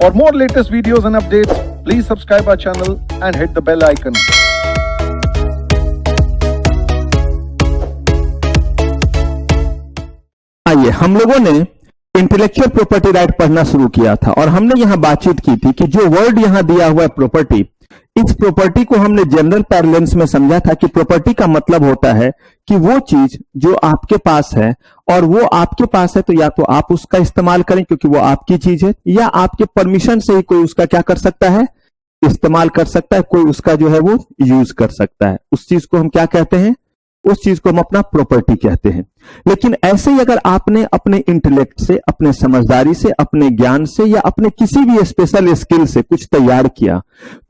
For more latest videos and updates, please subscribe our channel and hit the bell icon. आइए, हम लोगों ने intellectual property right पढ़ना शुरू किया था और हमने यहां बातचीत की थी कि जो वर्ड यहां दिया हुआ है प्रॉपर्टी, इस प्रॉपर्टी को हमने जनरल पैरेलेंस में समझा था कि प्रॉपर्टी का मतलब होता है कि वो चीज जो आपके पास है और वो आपके पास है तो या तो आप उसका इस्तेमाल करें क्योंकि वो आपकी चीज है, या आपके परमिशन से ही कोई उसका क्या कर सकता है, इस्तेमाल कर सकता है, कोई उसका जो है वो यूज कर सकता है। उस चीज को हम क्या कहते हैं, उस चीज को हम अपना प्रॉपर्टी कहते हैं। लेकिन ऐसे ही अगर आपने अपने इंटेलेक्ट से, अपने समझदारी से, अपने ज्ञान से या अपने किसी भी स्पेशल स्किल से कुछ तैयार किया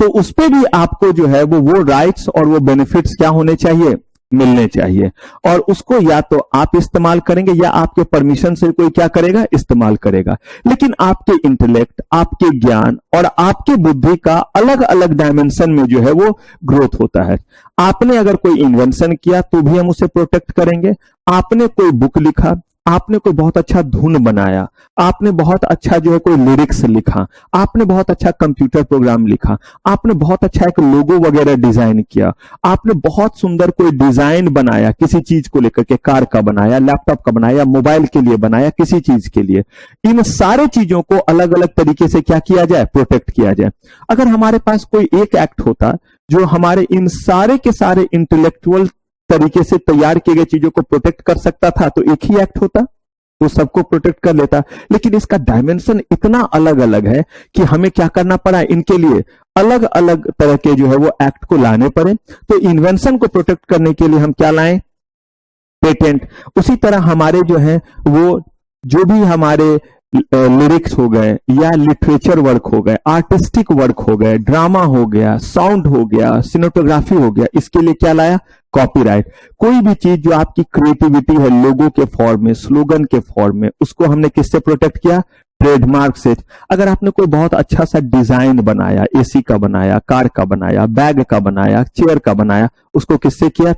तो उस पे भी आपको जो है वो राइट्स और वो बेनिफिट्स क्या होने चाहिए, मिलने चाहिए। और उसको या तो आप इस्तेमाल करेंगे या आपके परमिशन से कोई क्या करेगा, इस्तेमाल करेगा। लेकिन आपके इंटेलेक्ट, आपके ज्ञान और आपके बुद्धि का अलग अलग डायमेंशन में जो है वो ग्रोथ होता है। आपने अगर कोई इन्वेंशन किया तो भी हम उसे प्रोटेक्ट करेंगे। आपने कोई बुक लिखा, आपने कोई बहुत अच्छा धुन बनाया, आपने बहुत अच्छा जो है कोई लिरिक्स लिखा, आपने बहुत अच्छा कंप्यूटर प्रोग्राम लिखा, आपने बहुत अच्छा एक लोगो वगैरह डिजाइन किया, आपने बहुत सुंदर कोई डिजाइन बनाया किसी चीज को लेकर के, कार का बनाया, लैपटॉप का बनाया, मोबाइल के लिए बनाया, किसी चीज के लिए, इन सारे चीजों को अलग अलग तरीके से क्या किया जाए, प्रोटेक्ट किया जाए। अगर हमारे पास कोई एक एक्ट होता जो हमारे इन सारे के सारे इंटेलेक्चुअल तरीके से तैयार किए गए चीजों को प्रोटेक्ट कर सकता था तो एक ही एक्ट होता, वो सबको प्रोटेक्ट कर लेता। लेकिन इसका डायमेंशन इतना अलग अलग है कि हमें क्या करना पड़ा, इनके लिए अलग अलग तरह के जो है वो एक्ट को लाने पड़े। तो इन्वेंशन को प्रोटेक्ट करने के लिए हम क्या लाएं, पेटेंट। उसी तरह हमारे जो है वो जो भी हमारे लिरिक्स हो गए या लिटरेचर वर्क हो गए, आर्टिस्टिक वर्क हो गए, ड्रामा हो गया, साउंड हो गया, सिनेमेटोग्राफी हो गया, इसके लिए क्या लाया, कॉपीराइट। कोई भी चीज जो आपकी क्रिएटिविटी है लोगों के फॉर्म में, स्लोगन के फॉर्म में, उसको हमने किससे प्रोटेक्ट किया, ट्रेडमार्क से। अगर आपने कोई बहुत अच्छा सा डिजाइन बनाया, एसी का बनाया, कार का बनाया, बैग का बनाया, चेयर का बनाया, उसको किससे किया,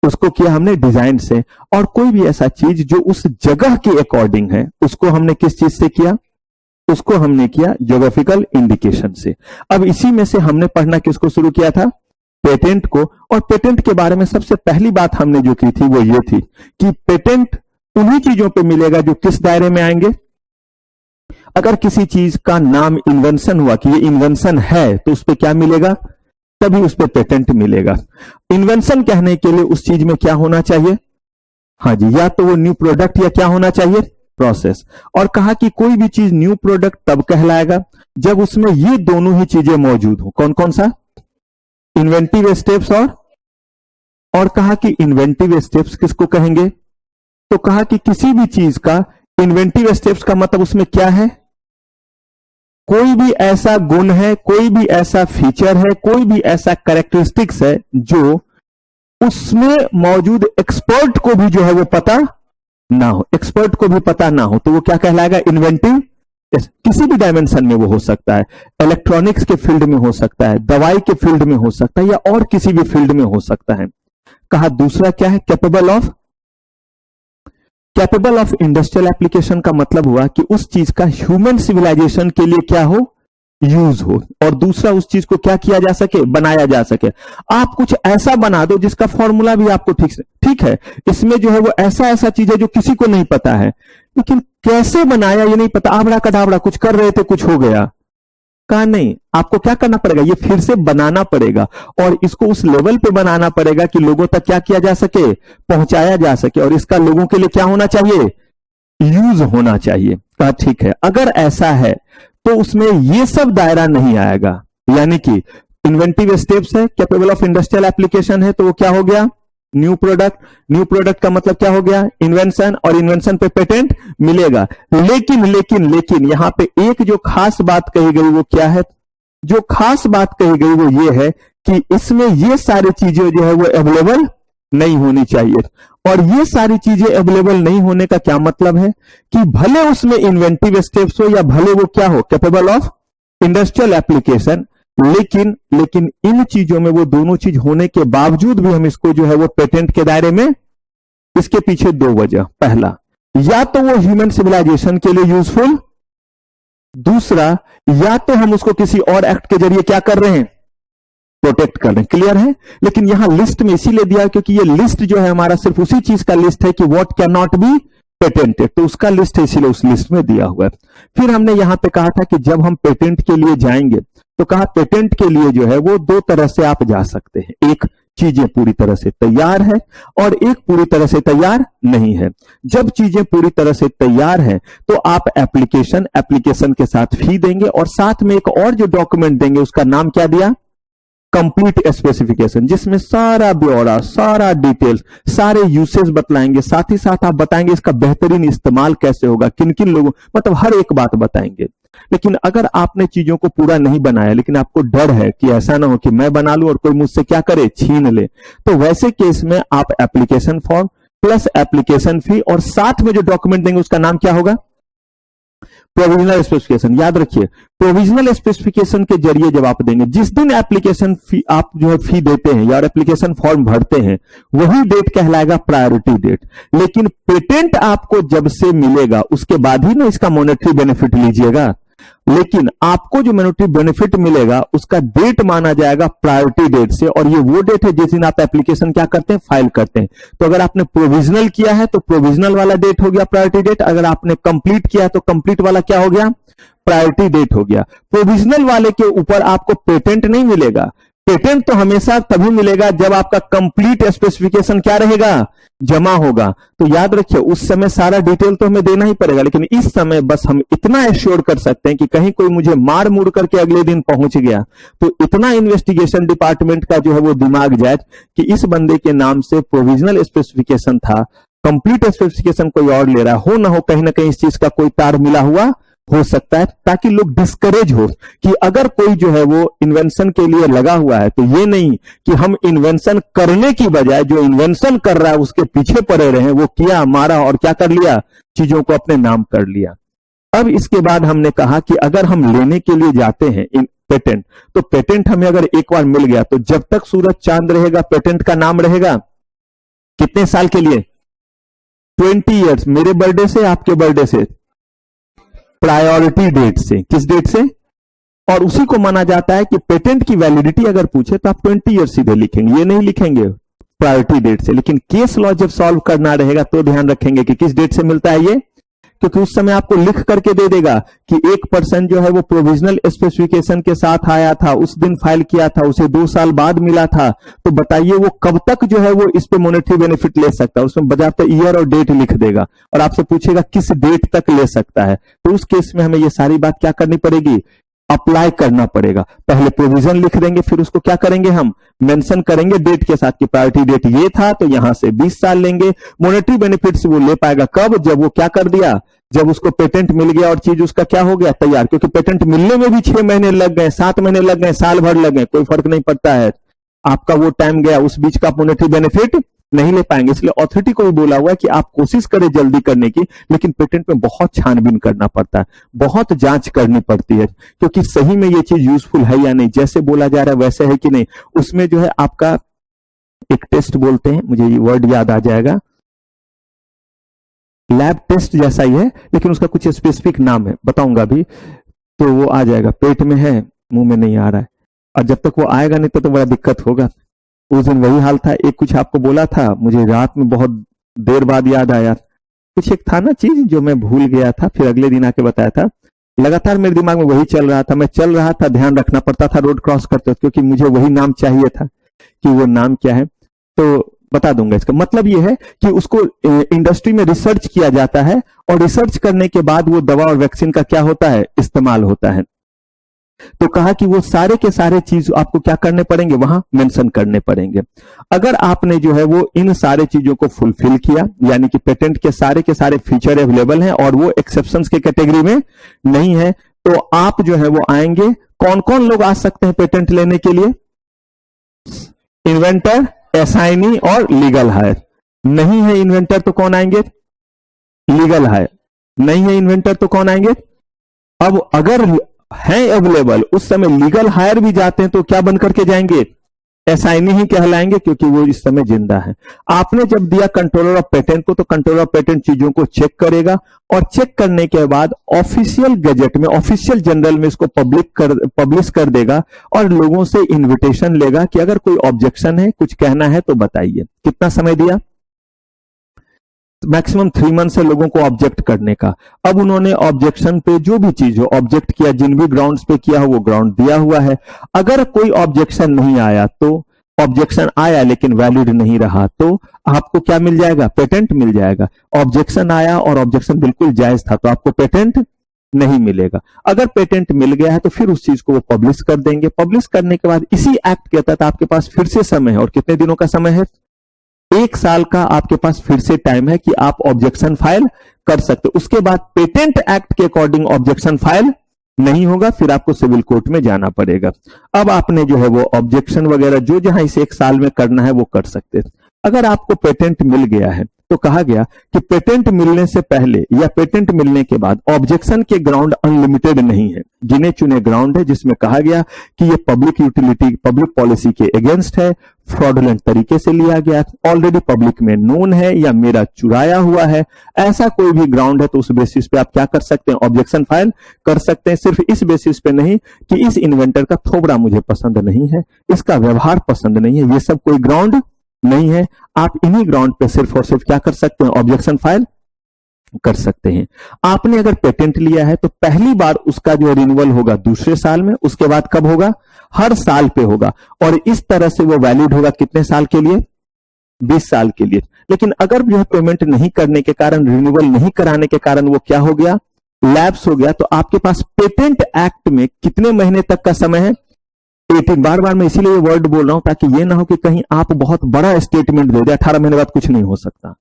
उसको किया हमने डिजाइन से। और कोई भी ऐसा चीज जो उस जगह के अकॉर्डिंग है उसको हमने किस चीज से किया, उसको हमने किया ज्योग्राफिकल इंडिकेशन से। अब इसी में से हमने पढ़ना किसको शुरू किया था, पेटेंट को। और पेटेंट के बारे में सबसे पहली बात हमने जो की थी वो ये थी कि पेटेंट उन्हीं चीजों पे मिलेगा जो किस दायरे में आएंगे, अगर किसी चीज का नाम इन्वेंशन हुआ कि ये इन्वेंशन है तो उस पर क्या मिलेगा, तभी उस पर पेटेंट मिलेगा। इन्वेंशन कहने के लिए उस चीज में क्या होना चाहिए, हाँ जी, या तो वो न्यू प्रोडक्ट या क्या होना चाहिए, प्रोसेस। और कहा कि कोई भी चीज न्यू प्रोडक्ट तब कहलाएगा जब उसमें ये दोनों ही चीजें मौजूद हो। कौन कौन सा, इन्वेंटिव स्टेप्स और कहा कि इन्वेंटिव स्टेप्स किसको कहेंगे, तो कहा कि किसी भी चीज का इन्वेंटिव स्टेप्स का मतलब उसमें क्या है, कोई भी ऐसा गुण है, कोई भी ऐसा फीचर है, कोई भी ऐसा कैरेक्टरिस्टिक्स है जो उसमें मौजूद एक्सपर्ट को भी जो है वो पता ना हो, एक्सपर्ट को भी पता ना हो, तो वो क्या कहलाएगा, इन्वेंटिव। किसी भी डायमेंशन में वो हो सकता है, इलेक्ट्रॉनिक्स के फील्ड में हो सकता है, दवाई के फील्ड में हो सकता है, या और किसी भी फील्ड में हो सकता है। कहा दूसरा क्या है, कैपेबल ऑफ इंडस्ट्रियल एप्लीकेशन का मतलब हुआ कि उस चीज का ह्यूमन सिविलाइजेशन के लिए क्या हो, यूज हो। और दूसरा उस चीज को क्या किया जा सके, बनाया जा सके। आप कुछ ऐसा बना दो जिसका फॉर्मूला भी आपको ठीक है, इसमें जो है वो ऐसा चीज है जो किसी को नहीं पता है, लेकिन कैसे बनाया ये नहीं पता, आबड़ा कडाबड़ा कुछ कर रहे थे, कुछ हो गया। कहा नहीं, आपको क्या करना पड़ेगा, ये फिर से बनाना पड़ेगा और इसको उस लेवल पे बनाना पड़ेगा कि लोगों तक क्या किया जा सके, पहुंचाया जा सके, और इसका लोगों के लिए क्या होना चाहिए, यूज होना चाहिए। कहा ठीक है, अगर ऐसा है तो उसमें ये सब दायरा नहीं आएगा। यानी कि इन्वेंटिव स्टेप्स है, कैपेबल ऑफ इंडस्ट्रियल एप्लीकेशन है, तो वो क्या हो गया, न्यू प्रोडक्ट। न्यू प्रोडक्ट का मतलब क्या हो गया, इन्वेंशन, और इन्वेंशन पे पेटेंट मिलेगा। लेकिन यहां पे एक जो खास बात कही गई वो क्या है, जो खास बात कही गई वो ये है कि इसमें ये सारी चीजें जो है वो अवेलेबल नहीं होनी चाहिए। और ये सारी चीजें अवेलेबल नहीं होने का क्या मतलब है कि भले उसमें इन्वेंटिव स्टेप्स हो या भले वो क्या हो, कैपेबल ऑफ इंडस्ट्रियल एप्लीकेशन, लेकिन इन चीजों में वो दोनों चीज होने के बावजूद भी हम इसको जो है वो पेटेंट के दायरे में, इसके पीछे दो वजह। पहला, या तो वो ह्यूमन सिविलाइजेशन के लिए यूजफुल दूसरा, या तो हम उसको किसी और एक्ट के जरिए क्या कर रहे हैं, प्रोटेक्ट कर रहे हैं। क्लियर है? लेकिन यहां लिस्ट में इसीलिए दिया क्योंकि ये लिस्ट जो है हमारा सिर्फ उसी चीज का लिस्ट है कि what can not be patented, तो उसका लिस्ट है, इसीलिए उस लिस्ट में दिया हुआ है। फिर हमने यहां पे कहा था कि जब हम पेटेंट के लिए जाएंगे तो कहा पेटेंट के लिए जो है वो दो तरह से आप जा सकते हैं, एक चीजें पूरी तरह से तैयार है और एक पूरी तरह से तैयार नहीं है। जब चीजें पूरी तरह से तैयार है तो आप एप्लीकेशन के साथ फी देंगे और साथ में एक और जो डॉक्यूमेंट देंगे उसका नाम क्या दिया, कंप्लीट स्पेसिफिकेशन, जिसमें सारा ब्यौरा, सारा डिटेल्स, सारे यूसेज बतलाएंगे, साथ ही साथ आप बताएंगे इसका बेहतरीन इस्तेमाल कैसे होगा, किन किन लोगों, मतलब हर एक बात बताएंगे। लेकिन अगर आपने चीजों को पूरा नहीं बनाया लेकिन आपको डर है कि ऐसा ना हो कि मैं बना लूं और कोई मुझसे क्या करे, छीन ले, तो वैसे केस में आप application form plus application fee और साथ में जो डॉक्यूमेंट देंगे उसका नाम क्या होगा, प्रोविजनल स्पेसिफिकेशन। याद रखिए, प्रोविजनल स्पेसिफिकेशन के जरिए जब आप देंगे, जिस दिन एप्लीकेशन फी आप जो है फी देते हैं या एप्लीकेशन फॉर्म भरते हैं, वही डेट कहलाएगा प्रायोरिटी डेट। लेकिन पेटेंट आपको जब से मिलेगा उसके बाद ही ना इसका मॉनेटरी बेनिफिट लीजिएगा, लेकिन आपको जो मॉनेटरी बेनिफिट मिलेगा उसका डेट माना जाएगा प्रायोरिटी डेट से, और ये वो डेट है जिस दिन आप एप्लीकेशन क्या करते हैं, फाइल करते हैं। तो अगर आपने प्रोविजनल किया है तो प्रोविजनल वाला डेट हो गया प्रायोरिटी डेट, अगर आपने कंप्लीट किया है तो कंप्लीट वाला क्या हो गया, प्रायोरिटी डेट हो गया। प्रोविजनल वाले के ऊपर आपको पेटेंट नहीं मिलेगा, पेटेंट तो हमेशा तभी मिलेगा जब आपका कंप्लीट स्पेसिफिकेशन क्या रहेगा, जमा होगा। तो याद रखिए उस समय सारा डिटेल तो हमें देना ही पड़ेगा, लेकिन इस समय बस हम इतना एश्योर कर सकते हैं कि कहीं कोई मुझे मार मुड़ करके अगले दिन पहुंच गया तो इतना इन्वेस्टिगेशन डिपार्टमेंट का जो है वो दिमाग जाए कि इस बंदे के नाम से प्रोविजनल स्पेसिफिकेशन था, कंप्लीट स्पेसिफिकेशन कोई और ले रहा हो, ना हो कहीं ना कहीं इस चीज का कोई तार मिला हुआ हो सकता है, ताकि लोग डिस्करेज हो कि अगर कोई जो है वो इन्वेंशन के लिए लगा हुआ है तो ये नहीं कि हम इन्वेंशन करने की बजाय जो इन्वेंशन कर रहा है उसके पीछे पड़े रहे, वो किया, मारा और क्या कर लिया, चीजों को अपने नाम कर लिया। अब इसके बाद हमने कहा कि अगर हम लेने के लिए जाते हैं इन पेटेंट, तो पेटेंट हमें अगर एक बार मिल गया तो जब तक सूरज चांद रहेगा पेटेंट का नाम रहेगा। कितने साल के लिए, 20 ईयर्स, मेरे बर्थडे से आपके बर्थडे से, प्रायोरिटी डेट से, किस डेट से, और उसी को माना जाता है कि पेटेंट की वैलिडिटी अगर पूछे तो आप 20 ईयर सीधे लिखेंगे, ये नहीं लिखेंगे प्रायोरिटी डेट से। लेकिन केस लॉ जब सॉल्व करना रहेगा तो ध्यान रखेंगे कि किस डेट से मिलता है ये, क्योंकि उस समय आपको लिख करके दे देगा कि एक पर्सन जो है वो प्रोविजनल स्पेसिफिकेशन के साथ आया था, उस दिन फाइल किया था, उसे 2 साल बाद मिला था, तो बताइए वो कब तक जो है वो इस पे मॉनेटरी बेनिफिट ले सकता है। उसमें बजाते ईयर और डेट लिख देगा और आपसे पूछेगा किस डेट तक ले सकता है, तो उस केस में हमें ये सारी बात क्या करनी पड़ेगी, अप्लाई करना पड़ेगा। पहले प्रोविजन लिख देंगे, फिर उसको क्या करेंगे, हम मेंशन करेंगे डेट के साथ कि प्रायोरिटी डेट ये था तो यहां से 20 साल लेंगे। मॉनेटरी बेनिफिट्स वो ले पाएगा कब, जब वो क्या कर दिया, जब उसको पेटेंट मिल गया और चीज उसका क्या हो गया, तैयार। क्योंकि पेटेंट मिलने में भी 6 महीने लग गए, 7 महीने लग गए, साल भर लग गए, कोई फर्क नहीं पड़ता है, आपका वो टाइम गया, उस बीच का मॉनेटरी बेनिफिट नहीं ले पाएंगे। इसलिए अथॉरिटी को भी बोला हुआ है कि आप कोशिश करें जल्दी करने की, लेकिन पेटेंट में बहुत छानबीन करना पड़ता है, बहुत जांच करनी पड़ती है, क्योंकि सही में ये चीज यूजफुल है या नहीं, जैसे बोला जा रहा है वैसे है कि नहीं। उसमें जो है आपका एक टेस्ट बोलते हैं, मुझे ये वर्ड याद आ जाएगा, लैब टेस्ट जैसा ही है लेकिन उसका कुछ स्पेसिफिक नाम है, बताऊंगा अभी, तो वो आ जाएगा। पेट में है, मुंह में नहीं आ रहा है, और जब तक वो आएगा नहीं तो बड़ा दिक्कत होगा। उस दिन वही हाल था, एक कुछ आपको बोला था, मुझे रात में बहुत देर बाद याद आया, कुछ एक था ना चीज जो मैं भूल गया था, फिर अगले दिन आके बताया था। लगातार मेरे दिमाग में वही चल रहा था, मैं चल रहा था, ध्यान रखना पड़ता था रोड क्रॉस करते, क्योंकि मुझे वही नाम चाहिए था कि वो नाम क्या है, तो बता दूंगा। इसका मतलब ये है कि उसको इंडस्ट्री में रिसर्च किया जाता है और रिसर्च करने के बाद वो दवा और वैक्सीन का क्या होता है, इस्तेमाल होता है। तो कहा कि वो सारे के सारे चीज आपको क्या करने पड़ेंगे, वहां मेंशन करने पड़ेंगे। अगर आपने जो है वो इन सारे चीजों को फुलफिल किया, यानी कि पेटेंट के सारे फीचर अवेलेबल हैं और वो एक्सेप्शंस के कैटेगरी में नहीं है, तो आप जो है वो आएंगे। कौन कौन लोग आ सकते हैं पेटेंट लेने के लिए, इन्वेंटर, एसाइनी और लीगल हायर। नहीं है इन्वेंटर तो कौन आएंगे, लीगल हायर। नहीं है इन्वेंटर तो कौन आएंगे। अब अगर है अवेलेबल, उस समय लीगल हायर भी जाते हैं तो क्या बन करके जाएंगे, एसाइनी ही कहलाएंगे क्योंकि वो इस समय जिंदा है। आपने जब दिया कंट्रोलर ऑफ पेटेंट को, तो कंट्रोलर ऑफ पेटेंट चीजों को चेक करेगा और चेक करने के बाद ऑफिशियल गजेट में, ऑफिशियल जर्नल में इसको पब्लिश कर देगा और लोगों से इन्विटेशन लेगा कि अगर कोई ऑब्जेक्शन है, कुछ कहना है तो बताइए। कितना समय दिया? मैक्सिमम 3 मंथ से लोगों को ऑब्जेक्ट करने का। अब उन्होंने ऑब्जेक्शन पे जो भी चीज हो ऑब्जेक्ट किया, जिन भी ग्राउंड्स पे किया हो वो ग्राउंड दिया हुआ है। अगर कोई ऑब्जेक्शन नहीं आया तो, ऑब्जेक्शन आया लेकिन वैलिड नहीं रहा तो आपको क्या मिल जाएगा? पेटेंट मिल जाएगा। ऑब्जेक्शन आया और ऑब्जेक्शन बिल्कुल जायज था तो आपको पेटेंट नहीं मिलेगा। अगर पेटेंट मिल गया है तो फिर उस चीज को वो पब्लिश कर देंगे। पब्लिश करने के बाद इसी एक्ट के तहत आपके पास फिर से समय है, और कितने दिनों का समय है? 1 साल का आपके पास फिर से टाइम है कि आप ऑब्जेक्शन फाइल कर सकते हो। उसके बाद पेटेंट एक्ट के अकॉर्डिंग ऑब्जेक्शन फाइल नहीं होगा, फिर आपको सिविल कोर्ट में जाना पड़ेगा। अब आपने जो है वो ऑब्जेक्शन वगैरह जो जहां इस 1 साल में करना है वो कर सकते हैं। अगर आपको पेटेंट मिल गया है तो कहा गया कि पेटेंट मिलने से पहले या पेटेंट मिलने के बाद ऑब्जेक्शन के ग्राउंड अनलिमिटेड नहीं है। गिने चुने ग्राउंड है जिसमें कहा गया कि ये पब्लिक यूटिलिटी, पब्लिक पॉलिसी के अगेंस्ट है, फ्रॉडुलेंट तरीके से लिया गया, ऑलरेडी पब्लिक में नोन है या मेरा चुराया हुआ है, ऐसा कोई भी ग्राउंड है तो उस बेसिस पे आप क्या कर सकते हैं? ऑब्जेक्शन फाइल कर सकते हैं। सिर्फ इस बेसिस पे नहीं कि इस इन्वेंटर का थोबड़ा मुझे पसंद नहीं है, इसका व्यवहार पसंद नहीं है, ये सब कोई ग्राउंड नहीं है। आप इन्हीं ग्राउंड पे सिर्फ और सिर्फ क्या कर सकते हैं? ऑब्जेक्शन फाइल कर सकते हैं। आपने अगर पेटेंट लिया है तो पहली बार उसका जो रिन्यूअल होगा दूसरे साल में, उसके बाद कब होगा? हर साल पे होगा, और इस तरह से वो वैलिड होगा कितने साल के लिए? 20 साल के लिए। लेकिन अगर जो पेमेंट नहीं करने के कारण, रिन्यूअल नहीं कराने के कारण वो क्या हो गया? लैप्स हो गया, तो आपके पास पेटेंट एक्ट में कितने महीने तक का समय है? 18। बार बार मैं इसीलिए ये वर्ड बोल रहा हूं ताकि ये ना हो कि कहीं आप बहुत बड़ा स्टेटमेंट दे दे 18 महीने बाद कुछ नहीं हो सकता।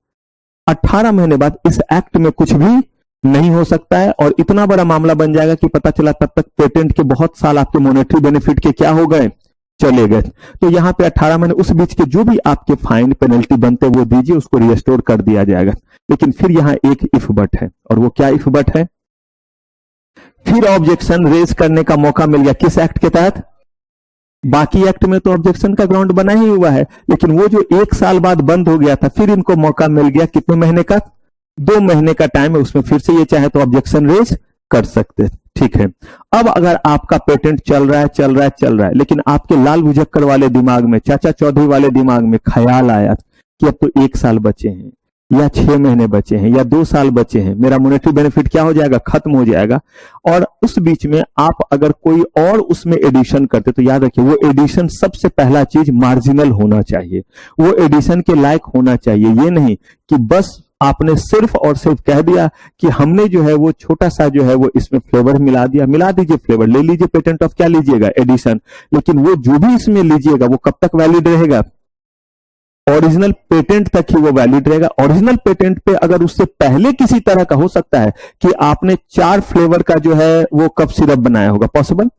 18 महीने बाद इस एक्ट में कुछ भी नहीं हो सकता है, और इतना बड़ा मामला बन जाएगा कि पता चला तब तक पेटेंट के बहुत साल आपके मॉनेटरी बेनिफिट के क्या हो गए? चले गए। तो यहां पे 18 महीने उस बीच के जो भी आपके फाइन पेनल्टी बनते वो दीजिए, उसको रिस्टोर कर दिया जाएगा। लेकिन फिर यहां एक इफ बट है, और वो क्या इफ बट है? फिर ऑब्जेक्शन रेज करने का मौका मिल गया। किस एक्ट के तहत? बाकी एक्ट में तो ऑब्जेक्शन का ग्राउंड बना ही हुआ है, लेकिन वो जो 1 साल बाद बंद हो गया था, फिर इनको मौका मिल गया। कितने महीने का? 2 महीने का टाइम है, उसमें फिर से ये चाहे तो ऑब्जेक्शन रेज कर सकते। ठीक है। अब अगर आपका पेटेंट चल रहा है, लेकिन आपके लाल भुजक्कर वाले दिमाग में, चाचा चौधरी वाले दिमाग में ख्याल आया कि अब तो 1 साल बचे हैं, या 6 महीने बचे हैं, या 2 साल बचे हैं, मेरा मॉनेटरी बेनिफिट क्या हो जाएगा? खत्म हो जाएगा। और उस बीच में आप अगर कोई और उसमें एडिशन करते, तो याद रखिए वो एडिशन सबसे पहला चीज मार्जिनल होना चाहिए, वो एडिशन के लायक होना चाहिए। ये नहीं कि बस आपने सिर्फ और सिर्फ कह दिया कि हमने जो है वो छोटा सा जो है वो इसमें फ्लेवर मिला दिया। मिला दीजिए फ्लेवर, ले लीजिए पेटेंट ऑफ क्या लीजिएगा? एडिशन। लेकिन वो जो भी इसमें लीजिएगा वो कब तक वैलिड रहेगा? ओरिजिनल पेटेंट तक ही वो वैलिड रहेगा। ओरिजिनल पेटेंट पे अगर उससे पहले किसी तरह का हो सकता है कि आपने 4 फ्लेवर का जो है वो कफ सिरप बनाया होगा, पॉसिबल।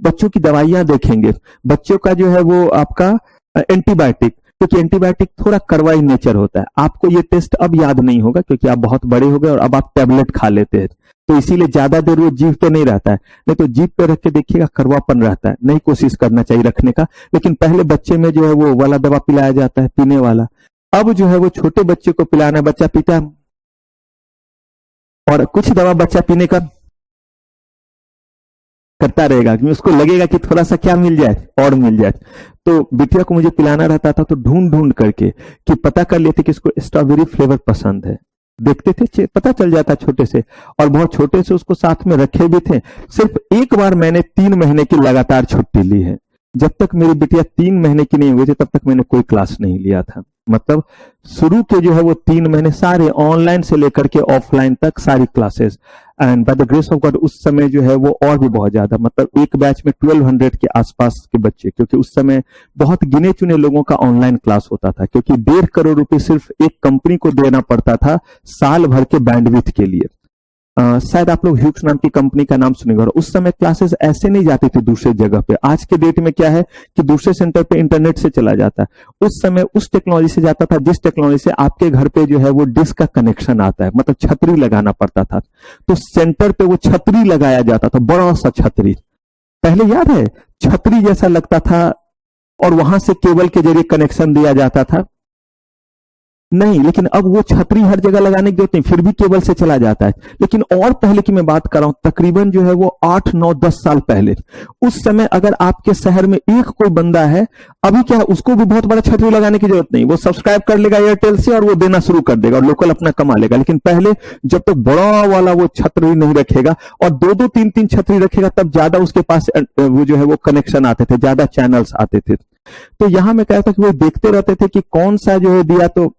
बच्चों की दवाइयां देखेंगे, बच्चों का जो है वो आपका एंटीबायोटिक, क्योंकि एंटीबायोटिक थोड़ा करवाई नेचर होता है। आपको ये टेस्ट अब याद नहीं होगा क्योंकि आप बहुत बड़े हो गए और अब आप टैबलेट खा लेते हैं, तो इसीलिए ज्यादा देर वो जीभ पे नहीं रहता है। नहीं तो जीभ पे रख के देखिएगा कड़वापन रहता है, नहीं कोशिश करना चाहिए रखने का। लेकिन पहले बच्चे में जो है वो वाला दवा पिलाया जाता है, पीने वाला। अब जो है वो छोटे बच्चे को पिलाना, बच्चा पीता है, और कुछ दवा बच्चा पीने का करता रहेगा कि उसको लगेगा कि थोड़ा सा क्या मिल जाए और मिल जाए। तो बिटिया को मुझे पिलाना रहता था तो ढूंढ ढूंढ करके कि पता कर लेते कि इसको स्ट्रॉबेरी फ्लेवर पसंद है, देखते थे, पता चल जाता छोटे से, और बहुत छोटे से उसको साथ में रखे भी थे। सिर्फ एक बार मैंने 3 महीने की लगातार छुट्टी ली है। जब तक मेरी बिटिया 3 महीने की नहीं हुई थी तब तक मैंने कोई क्लास नहीं लिया था। मतलब शुरू के जो है वो 3 महीने सारे ऑनलाइन से लेकर के ऑफलाइन तक सारी classes, and by the grace of God उस समय जो है वो और भी बहुत ज्यादा, मतलब एक बैच में 1200 के आसपास के बच्चे, क्योंकि उस समय बहुत गिने चुने लोगों का ऑनलाइन क्लास होता था, क्योंकि 1.5 करोड़ रुपए सिर्फ एक कंपनी को देना पड़ता था साल भर के बैंडविड्थ के लिए। शायद आप लोग ह्यूक्स नाम की कंपनी का नाम सुनेगा। और उस समय क्लासेस ऐसे नहीं जाती थी दूसरे जगह पे। आज के डेट में क्या है कि दूसरे सेंटर पे इंटरनेट से चला जाता है। उस समय उस टेक्नोलॉजी से जाता था जिस टेक्नोलॉजी से आपके घर पे जो है वो डिश का कनेक्शन आता है, मतलब छतरी लगाना पड़ता था। तो सेंटर पे वो छतरी लगाया जाता था, बड़ा सा छतरी। पहले याद है छतरी जैसा लगता था और वहां से केबल के जरिए कनेक्शन दिया जाता था? नहीं, लेकिन अब वो छतरी हर जगह लगाने की जरूरत नहीं, फिर भी केबल से चला जाता है। लेकिन और पहले की मैं बात कर रहा हूं, तकरीबन जो है वो 8, 9, 10 साल पहले, उस समय अगर आपके शहर में एक कोई बंदा है, अभी क्या है, उसको भी बहुत बड़ा छतरी लगाने की जरूरत नहीं, वो सब्सक्राइब कर लेगा एयरटेल से और वो देना शुरू कर देगा और लोकल अपना कमा लेगा। लेकिन पहले जब तक बड़ा वाला वो छतरी नहीं रखेगा और 2-2, 3-3 छतरी रखेगा, तब ज्यादा उसके पास वो जो है वो कनेक्शन आते थे, ज्यादा चैनल्स आते थे। तो यहां मैं कहता कि वो देखते रहते थे कि कौन सा जो है दिया तो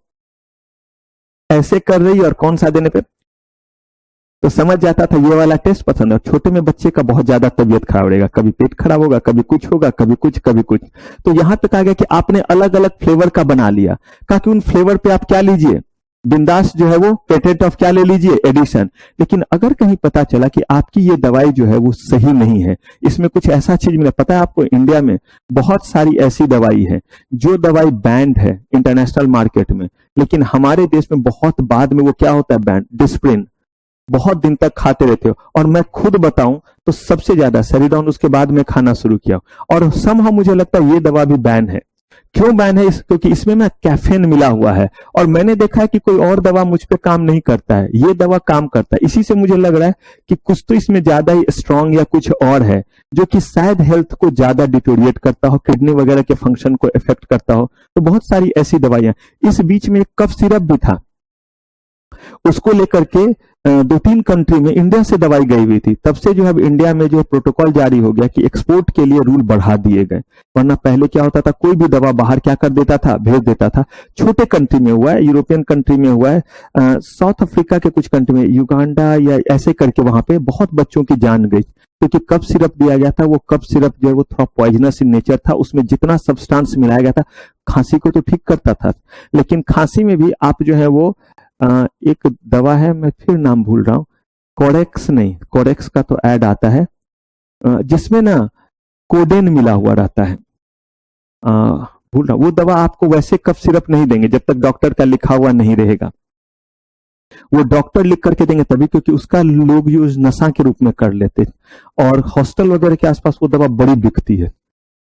ऐसे कर रही और कौन सा देने पे, तो समझ जाता था ये वाला टेस्ट पसंद है। छोटे में बच्चे का बहुत ज्यादा तबीयत खराब रहेगा, कभी पेट खराब होगा, कभी कुछ होगा, कभी कुछ कभी कुछ। तो यहां तक आ गया कि आपने अलग अलग फ्लेवर का बना लिया, कहा कि उन फ्लेवर पे आप क्या लीजिए, बिंदास जो है वो पेटेंट ऑफ क्या ले लीजिए, एडिशन। लेकिन अगर कहीं पता चला कि आपकी ये दवाई जो है वो सही नहीं है, इसमें कुछ ऐसा चीज मिला, पता है आपको इंडिया में बहुत सारी ऐसी दवाई है जो दवाई बैंड है इंटरनेशनल मार्केट में, लेकिन हमारे देश में बहुत बाद में वो क्या होता है बैंड, डिस्प्रिन, बहुत दिन तक खाते रहते हो। और मैं खुद बताऊं तो सबसे ज्यादा सेरिडॉन उसके बाद में खाना शुरू किया, और समहाउ मुझे लगता है ये दवा भी बैन है। क्यों बैन है? क्योंकि इसमें ना कैफीन मिला हुआ है, और मैंने देखा है कि कोई और दवा मुझ पे काम नहीं करता है, ये दवा काम करता है। इसी से मुझे लग रहा है कि कुछ तो इसमें ज्यादा ही स्ट्रांग या कुछ और है, जो कि शायद हेल्थ को ज्यादा डिटोरिएट करता हो, किडनी वगैरह के फंक्शन को इफेक्ट करता हो। तो बहुत सारी ऐसी दवाइयां, इस बीच में एक कफ सिरप भी था, उसको लेकर के 2-3 कंट्री में इंडिया से दवाई गई हुई थी। तब से जो है इंडिया में जो प्रोटोकॉल जारी हो गया कि एक्सपोर्ट के लिए रूल बढ़ा दिए गए, वरना पहले क्या होता था, कोई भी दवा बाहर क्या कर देता था, भेज देता था। छोटे कंट्री में हुआ है, यूरोपियन कंट्री में हुआ है, साउथ अफ्रीका के कुछ कंट्री में, युगांडा या ऐसे करके वहां पे बहुत बच्चों की जान गई, क्योंकि कफ सिरप दिया गया था। वो कफ सिरप जो है वो थोड़ा पॉइजनस इन नेचर था, उसमें जितना सब्सटेंस मिलाया गया था खांसी को तो ठीक करता था, लेकिन खांसी में भी आप जो है वो एक दवा है, मैं फिर नाम भूल रहा हूं, कोडेक्स नहीं, कोडेक्स का तो ऐड आता है जिसमें ना कोडेन मिला हुआ रहता है, भूल रहा हूं। वो दवा आपको वैसे कफ सिरप नहीं देंगे जब तक डॉक्टर का लिखा हुआ नहीं रहेगा, वो डॉक्टर लिख करके देंगे तभी, क्योंकि उसका लोग यूज नशा के रूप में कर लेते, और हॉस्टल वगैरह के आसपास वो दवा बड़ी बिकती है।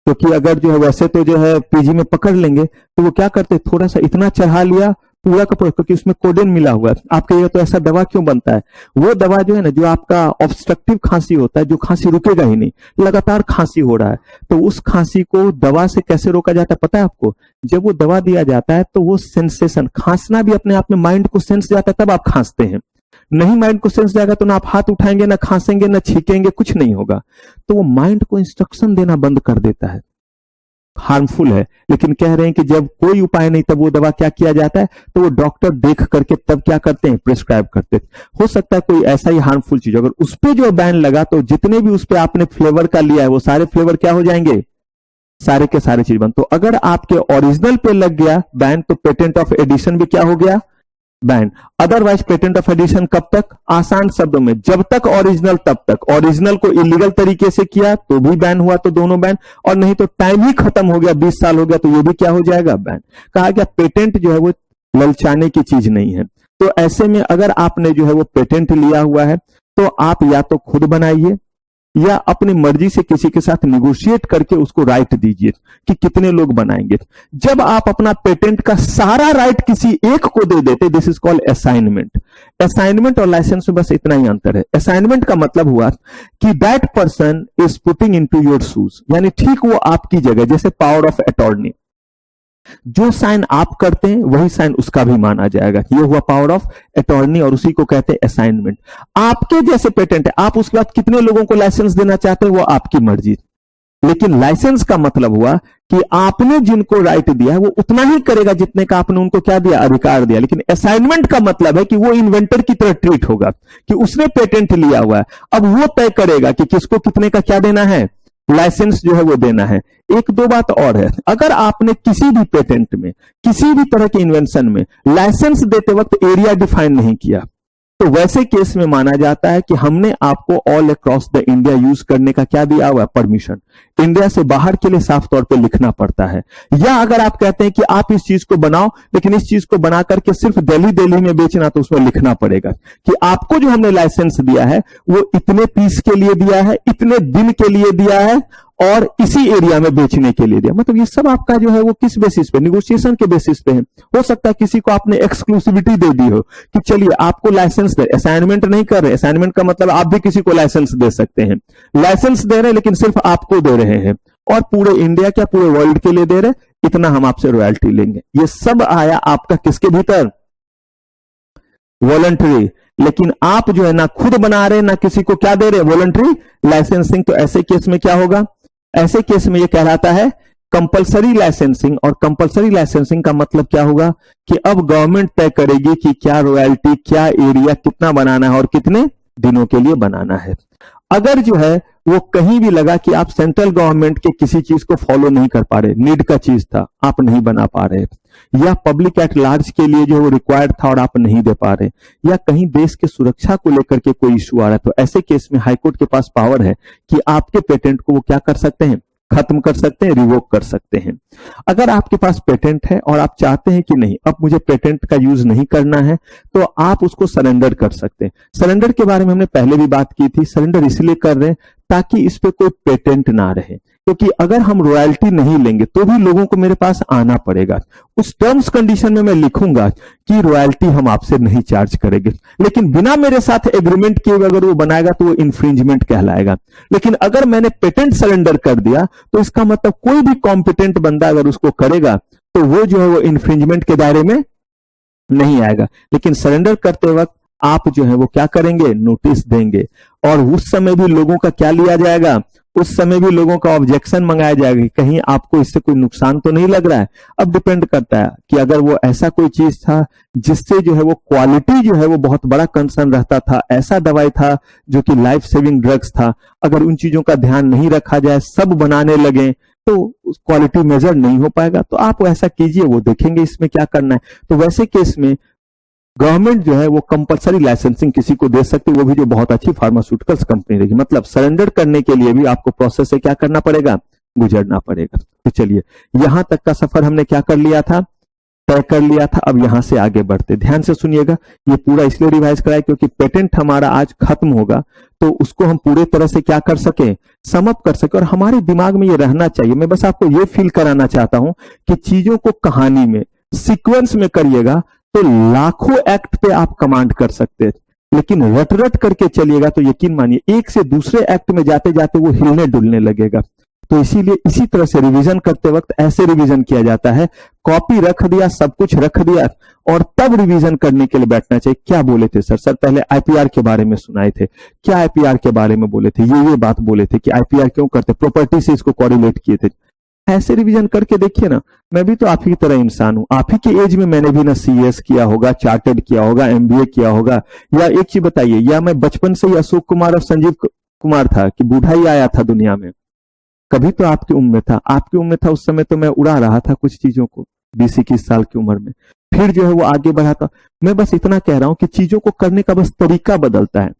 क्योंकि अगर जो है वैसे तो जो है पीजी में पकड़ लेंगे, तो वो क्या करते, थोड़ा सा इतना चढ़ा लिया पूरा का पूरा, क्योंकि उसमें कोडेन मिला हुआ है। आप कहिए तो ऐसा दवा क्यों बनता है? वो दवा जो है ना, जो आपका ऑब्स्ट्रक्टिव खांसी होता है, जो खांसी रुकेगा ही नहीं, लगातार खांसी हो रहा है, तो उस खांसी को दवा से कैसे रोका जाता है पता है आपको? जब वो दवा दिया जाता है तो वो सेंसेशन, खांसना भी अपने आप में माइंड को सेंस जाता है, तब आप खांसते हैं। नहीं माइंड को सेंस जाएगा तो ना आप हाथ उठाएंगे, ना खांसेंगे, ना छीकेंगे, कुछ नहीं होगा। तो वो माइंड को इंस्ट्रक्शन देना बंद कर देता है, हार्मफुल है। लेकिन कह रहे हैं कि जब कोई उपाय नहीं तब वो दवा क्या किया जाता है, तो वो डॉक्टर देख करके तब क्या करते हैं, प्रिस्क्राइब करते हैं। हो सकता है कोई ऐसा ही हार्मफुल चीज, अगर उस पे जो बैन लगा तो जितने भी उस पे आपने फ्लेवर का लिया है वो सारे फ्लेवर क्या हो जाएंगे, सारे के सारे चीज बंद। तो अगर आपके ओरिजिनल पे लग गया बैन, तो पेटेंट ऑफ एडिशन भी क्या हो गया, ban. Otherwise patent of addition कब तक, आसान शब्दों में जब तक ओरिजिनल तब तक। ओरिजिनल को इलीगल तरीके से किया तो भी बैन हुआ, तो दोनों बैन, और नहीं तो टाइम ही खत्म हो गया, 20 साल हो गया, तो ये भी क्या हो जाएगा, बैन। कहा गया पेटेंट जो है वो ललचाने की चीज नहीं है। तो ऐसे में अगर आपने जो है वो पेटेंट लिया हुआ है, तो आप या तो खुद बनाइए या अपनी मर्जी से किसी के साथ निगोशिएट करके उसको राइट दीजिए कि कितने लोग बनाएंगे। जब आप अपना पेटेंट का सारा राइट किसी एक को दे देते, this is called assignment. Assignment और लाइसेंस में बस इतना ही अंतर है। असाइनमेंट का मतलब हुआ कि that person is putting into your shoes, यानी ठीक वो आपकी जगह, जैसे पावर ऑफ अटॉर्नी, जो साइन आप करते हैं वही साइन उसका भी माना जाएगा। ये हुआ पावर ऑफ अटॉर्नी, और उसी को कहते हैं असाइनमेंट। आपके जैसे पेटेंट है, आप उसके बाद कितने लोगों को लाइसेंस देना चाहते हैं वो आपकी मर्जी, लेकिन लाइसेंस का मतलब हुआ कि आपने जिनको राइट दिया है वो उतना ही करेगा जितने का आपने उनको क्या दिया, अधिकार दिया। लेकिन असाइनमेंट का मतलब है कि वो इन्वेंटर की तरह ट्रीट होगा, कि उसने पेटेंट लिया हुआ है, अब वो तय करेगा कि किसको कितने का क्या देना है, लाइसेंस जो है वो देना है। एक दो बात और है, अगर आपने किसी भी पेटेंट में, किसी भी तरह के इन्वेंशन में लाइसेंस देते वक्त एरिया डिफाइन नहीं किया, तो वैसे केस में माना जाता है कि हमने आपको all across the India use करने का क्या दिया हुआ, परमिशन। इंडिया से बाहर के लिए साफ तौर पे लिखना पड़ता है। या अगर आप कहते हैं कि आप इस चीज को बनाओ, लेकिन इस चीज को बना करके सिर्फ दिल्ली में बेचना, तो उसमें लिखना पड़ेगा कि आपको जो हमने लाइसेंस दिया है वो इतने पीस के लिए दिया है, इतने दिन के लिए दिया है, और इसी एरिया में बेचने के लिए दिया। मतलब ये सब आपका जो है वो किस बेसिस पे, निगोशिएशन के बेसिस पे है। हो सकता है किसी को आपने एक्सक्लूसिविटी दे दी हो कि चलिए आपको लाइसेंस दे, असाइनमेंट नहीं कर रहे, असाइनमेंट का मतलब आप भी किसी को लाइसेंस दे सकते हैं, लाइसेंस दे रहे हैं लेकिन सिर्फ आपको दे रहे हैं और पूरे इंडिया क्या पूरे वर्ल्ड के लिए दे रहे, इतना हम आपसे रॉयल्टी लेंगे। ये सब आया आपका किसके भीतर, वॉलंटरी। लेकिन आप जो है ना खुद बना रहे ना किसी को क्या दे रहे, वॉलंटरी लाइसेंसिंग। तो ऐसे केस में क्या होगा, ऐसे केस में ये कहलाता है कंपलसरी लाइसेंसिंग। और कंपलसरी लाइसेंसिंग का मतलब क्या होगा कि अब गवर्नमेंट तय करेगी कि क्या रॉयल्टी, क्या एरिया, कितना बनाना है और कितने दिनों के लिए बनाना है। अगर जो है वो कहीं भी लगा कि आप सेंट्रल गवर्नमेंट के किसी चीज को फॉलो नहीं कर पा रहे, नीड का चीज था आप नहीं बना पा रहे, या पब्लिक एट लार्ज के लिए जो वो रिक्वायर्ड था और आप नहीं दे पा रहे, या कहीं देश के सुरक्षा को लेकर के कोई इश्यू आ रहा है, तो ऐसे केस में हाईकोर्ट के पास पावर है कि आपके पेटेंट को वो क्या कर सकते हैं, खत्म कर सकते हैं, रिवोक कर सकते हैं। अगर आपके पास पेटेंट है और आप चाहते हैं कि नहीं अब मुझे पेटेंट का यूज नहीं करना है, तो आप उसको सरेंडर कर सकते हैं। सरेंडर के बारे में हमने पहले भी बात की थी। सरेंडर इसलिए कर रहे हैं ताकि इस पे कोई पेटेंट ना रहे, क्योंकि अगर हम रॉयल्टी नहीं लेंगे तो भी लोगों को मेरे पास आना पड़ेगा। उस टर्म्स कंडीशन में मैं लिखूंगा कि रॉयल्टी हम आपसे नहीं चार्ज करेंगे, लेकिन बिना मेरे साथ एग्रीमेंट किए हुए अगर वो बनाएगा तो वो इंफ्रिंजमेंट कहलाएगा। लेकिन अगर मैंने पेटेंट सरेंडर कर दिया तो इसका मतलब कोई भी कॉम्पिटेंट बंदा अगर उसको करेगा तो वो जो है वो इंफ्रिंजमेंट के दायरे में नहीं आएगा। लेकिन सरेंडर करते वक्त आप जो है वो क्या करेंगे, नोटिस देंगे, और उस समय भी लोगों का क्या लिया जाएगा, उस समय भी लोगों का ऑब्जेक्शन मंगाया जाएगा कि कहीं आपको इससे कोई नुकसान तो नहीं लग रहा है। अब डिपेंड करता है कि अगर वो ऐसा कोई चीज था जिससे जो है वो क्वालिटी जो है वो बहुत बड़ा कंसर्न रहता था, ऐसा दवाई था जो कि लाइफ सेविंग ड्रग्स था, अगर उन चीजों का ध्यान नहीं रखा जाए, सब बनाने लगे तो क्वालिटी मेजर नहीं हो पाएगा। तो आप ऐसा कीजिए, वो देखेंगे इसमें क्या करना है। तो वैसे केस में गवर्नमेंट जो है वो कंपलसरी लाइसेंसिंग किसी को दे सकती है, वो भी जो बहुत अच्छी फार्मास्यूटिकल्स कंपनी रहेगी। मतलब सरेंडर करने के लिए भी आपको प्रोसेस से क्या करना पड़ेगा, गुजरना पड़ेगा। तो चलिए यहां तक का सफर हमने क्या कर लिया था, तय कर लिया था। अब यहां से आगे बढ़ते, ध्यान से सुनिएगा। ये पूरा इसलिए रिवाइज कराया क्योंकि पेटेंट हमारा आज खत्म होगा तो उसको हम पूरे तरह से क्या कर सके, समअप कर सके, और हमारे दिमाग में ये रहना चाहिए। मैं बस आपको ये फील कराना चाहता हूं कि चीजों को कहानी में सीक्वेंस में करिएगा तो लाखों एक्ट पे आप कमांड कर सकते हैं, लेकिन रट रट करके चलिएगा तो यकीन मानिए एक से दूसरे एक्ट में जाते जाते वो हिलने डुलने लगेगा। तो इसीलिए इसी तरह से रिवीजन करते वक्त ऐसे रिवीजन किया जाता है, कॉपी रख दिया, सब कुछ रख दिया और तब रिवीजन करने के लिए बैठना चाहिए। क्या बोले थे सर पहले आईपीआर के बारे में सुनाए थे, क्या आईपीआर के बारे में बोले थे, ये बात बोले थे कि आईपीआर क्यों करते, प्रॉपर्टी से इसको कोरिलेट किए थे। ऐसे रिवीजन करके देखिए ना, मैं भी तो आप ही की तरह इंसान हूं, आप ही के एज में मैंने भी ना सीएस किया होगा, चार्टर्ड किया होगा, एमबीए किया होगा। या एक चीज बताइए, या मैं बचपन से ही अशोक कुमार और संजीव कुमार था कि बूढ़ा ही आया था दुनिया में, कभी तो आपकी उम्र में था, आपकी उम्र में था उस समय तो मैं उड़ा रहा था कुछ चीजों को 20-21 साल की उम्र में, फिर जो है वो आगे बढ़ा था। मैं बस इतना कह रहा हूं कि चीजों को करने का बस तरीका बदलता है।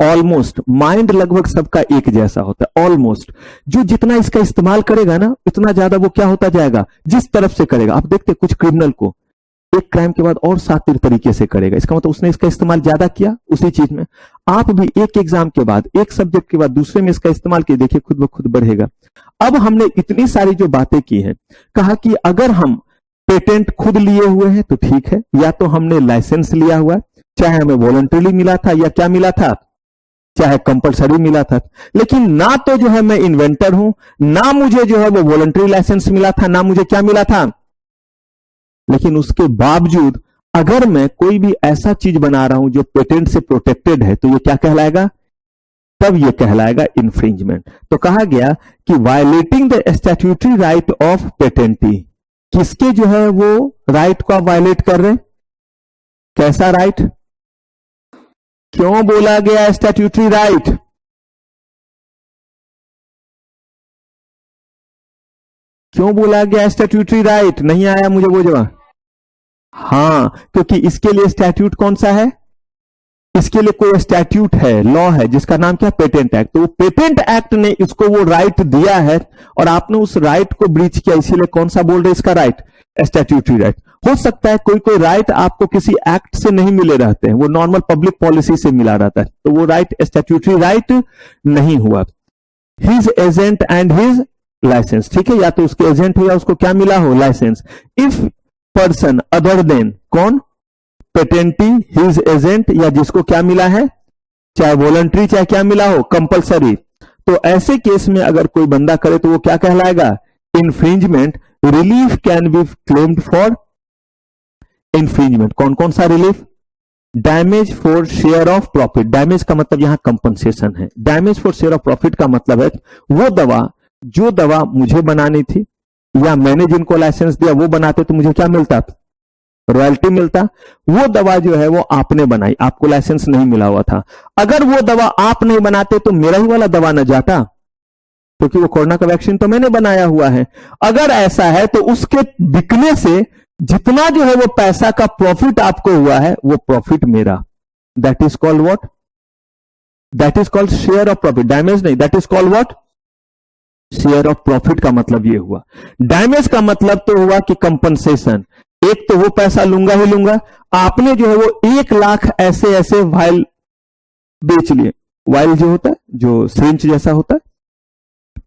ऑलमोस्ट माइंड लगभग सबका एक जैसा होता है, ऑलमोस्ट। जो जितना इसका इस्तेमाल करेगा ना उतना ज्यादा वो क्या होता जाएगा, जिस तरफ से करेगा। आप देखते कुछ क्रिमिनल को एक क्राइम के बाद और शातिर तरीके से करेगा, इसका मतलब उसने इसका इस्तेमाल ज्यादा किया उसी चीज में। आप भी एक एग्जाम के बाद, एक सब्जेक्ट के बाद दूसरे में इसका इस्तेमाल किए, देखिए खुद ब खुद बढ़ेगा। अब हमने इतनी सारी जो बातें की हैं, कहा कि अगर हम पेटेंट खुद लिए हुए हैं तो ठीक है, या तो हमने लाइसेंस लिया हुआ है, चाहे हमें वॉलंटरीली मिला था या क्या मिला था, चाहे कंपलसरी मिला था। लेकिन ना तो जो है मैं इन्वेंटर हूं, ना मुझे जो है वो वॉलंटरी लाइसेंस मिला था, ना मुझे क्या मिला था। लेकिन उसके बावजूद अगर मैं कोई भी ऐसा चीज बना रहा हूं जो पेटेंट से प्रोटेक्टेड है, तो ये क्या कहलाएगा, तब ये कहलाएगा इंफ्रिंजमेंट। तो कहा गया कि violating the statutory right of patentee, किसके जो है वो राइट को आप वायलेट कर रहे हैं, कैसा राइट, क्यों बोला गया स्टैट्यूटरी राइट, क्यों बोला गया स्टैट्यूटरी राइट, नहीं आया मुझे वो जवाब। हां, क्योंकि इसके लिए स्टैट्यूट कौन सा है, इसके लिए कोई स्टैट्यूट है, लॉ है, जिसका नाम क्या, पेटेंट एक्ट। तो पेटेंट एक्ट ने इसको वो राइट दिया है और आपने उस राइट को ब्रीच किया, इसीलिए कौन सा बोल रहे इसका राइट, स्टैट्यूटरी राइट। हो सकता है कोई कोई राइट आपको किसी एक्ट से नहीं मिले रहते हैं, वो नॉर्मल पब्लिक पॉलिसी से मिला रहता है, तो वो राइट स्टैट्यूटरी राइट नहीं हुआ। His agent and his licence, ठीक है, या तो उसके एजेंट हो या उसको क्या मिला हो, licence. If person other than, कौन, पेटेंटी, हिज एजेंट, या जिसको क्या मिला है, चाहे वॉलंटरी चाहे क्या मिला हो, कंपलसरी, तो ऐसे केस में अगर कोई बंदा करे तो वो क्या कहलाएगा, infringement. Relief can be claimed for infringement. कौन कौन सा relief, damage for share of profit, damage का मतलब यहां कंपनसेशन है। Damage for share of profit का मतलब है वो दवा, जो दवा मुझे बनानी थी या मैंने जिनको लाइसेंस दिया वो बनाते तो मुझे क्या मिलता, रॉयल्टी मिलता। वो दवा जो है वो आपने बनाई, आपको लाइसेंस नहीं मिला हुआ था। अगर वो दवा आप नहीं बनाते तो मेरा ही वाला दवा न जाता, क्योंकि वो कोरोना का वैक्सीन तो मैंने बनाया हुआ है। अगर ऐसा है तो उसके बिकने से जितना जो है वो पैसा का प्रॉफिट आपको हुआ है वो प्रॉफिट मेरा, that is called what, that is called share of profit. Damage नहीं, that is called what, share of profit का मतलब ये हुआ। डैमेज का मतलब तो हुआ कि कंपनसेशन, एक तो वो पैसा लूंगा ही लूंगा। आपने जो है वो 1,00,000 ऐसे ऐसे वाइल बेच लिए, वाइल जो होता है जो सिरिंज जैसा होता है,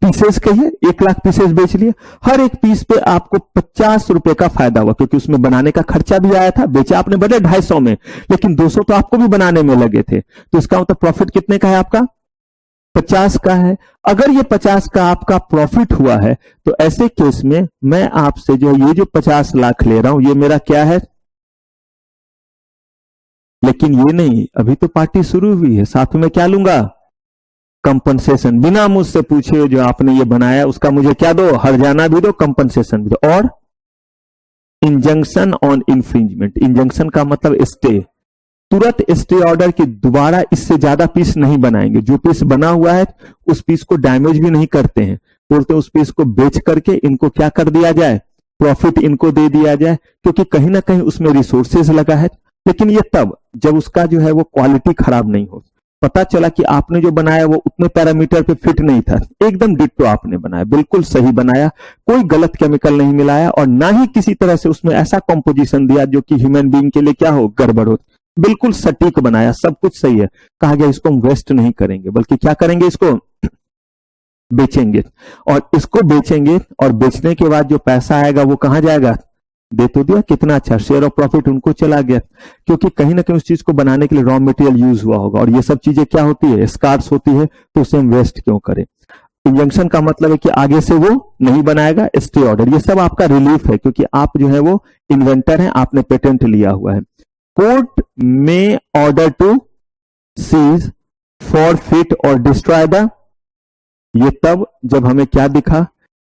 पीसेस कहिए, 1,00,000 पीसेस बेच लिए। हर एक पीस पे आपको 50 रुपए का फायदा हुआ, क्योंकि उसमें बनाने का खर्चा भी आया था। बेचा आपने बड़े 250 में, लेकिन 200 तो आपको भी बनाने में लगे थे, तो इसका मतलब प्रॉफिट कितने का है आपका, 50 का है। अगर ये 50 का आपका प्रॉफिट हुआ है तो ऐसे केस में मैं आपसे जो ये जो 50 लाख ले रहा हूं ये मेरा क्या है, लेकिन ये नहीं, अभी तो पार्टी शुरू हुई है, साथ में क्या लूंगा, कंपनसेशन। बिना मुझसे पूछे जो आपने ये बनाया उसका मुझे क्या दो, हर्जाना भी दो, कंपनसेशन भी दो। और इंजंक्शन ऑन इंफ्रिंजमेंट, इंजंक्शन का मतलब स्टे, तुरंत स्टे ऑर्डर की दोबारा इससे ज्यादा पीस नहीं बनाएंगे। जो पीस बना हुआ है उस पीस को डैमेज भी नहीं करते हैं, बोलते उस पीस को बेच करके इनको क्या कर दिया जाए, प्रॉफिट इनको दे दिया जाए, क्योंकि कहीं ना कहीं उसमें रिसोर्सेज लगा है। लेकिन ये तब जब उसका जो है वो क्वालिटी खराब नहीं हो, पता चला कि आपने जो बनाया वो उतने पैरामीटर पे फिट नहीं था, एकदम डिट्टो आपने बनाया, बिल्कुल सही बनाया, कोई गलत केमिकल नहीं मिलाया और ना ही किसी तरह से उसमें ऐसा कॉम्पोजिशन दिया जो कि ह्यूमन बीइंग के लिए क्या हो, गड़बड़ हो, बिल्कुल सटीक बनाया, सब कुछ सही है। कहा गया इसको हम वेस्ट नहीं करेंगे, बल्कि क्या करेंगे, इसको बेचेंगे। और इसको बेचेंगे और बेचने के बाद जो पैसा आएगा वो कहां जाएगा, दे तो दिया, कितना अच्छा, शेयर ऑफ प्रॉफिट उनको चला गया, क्योंकि कहीं ना कहीं उस चीज को बनाने के लिए रॉ मटेरियल यूज हुआ होगा। और ये सब चीजें क्या होती है, स्कार्स होती है, तो उसे हम वेस्ट क्यों करें। इंजंक्शन का मतलब है कि आगे से वो नहीं बनाएगा, स्टे ऑर्डर, ये सब आपका रिलीफ है, क्योंकि आप जो है वो इन्वेंटर हैं, आपने पेटेंट लिया हुआ है। कोर्ट में ऑर्डर टू सीज, फॉरफिट और डिस्ट्रॉय द, ये तब जब हमें क्या दिखा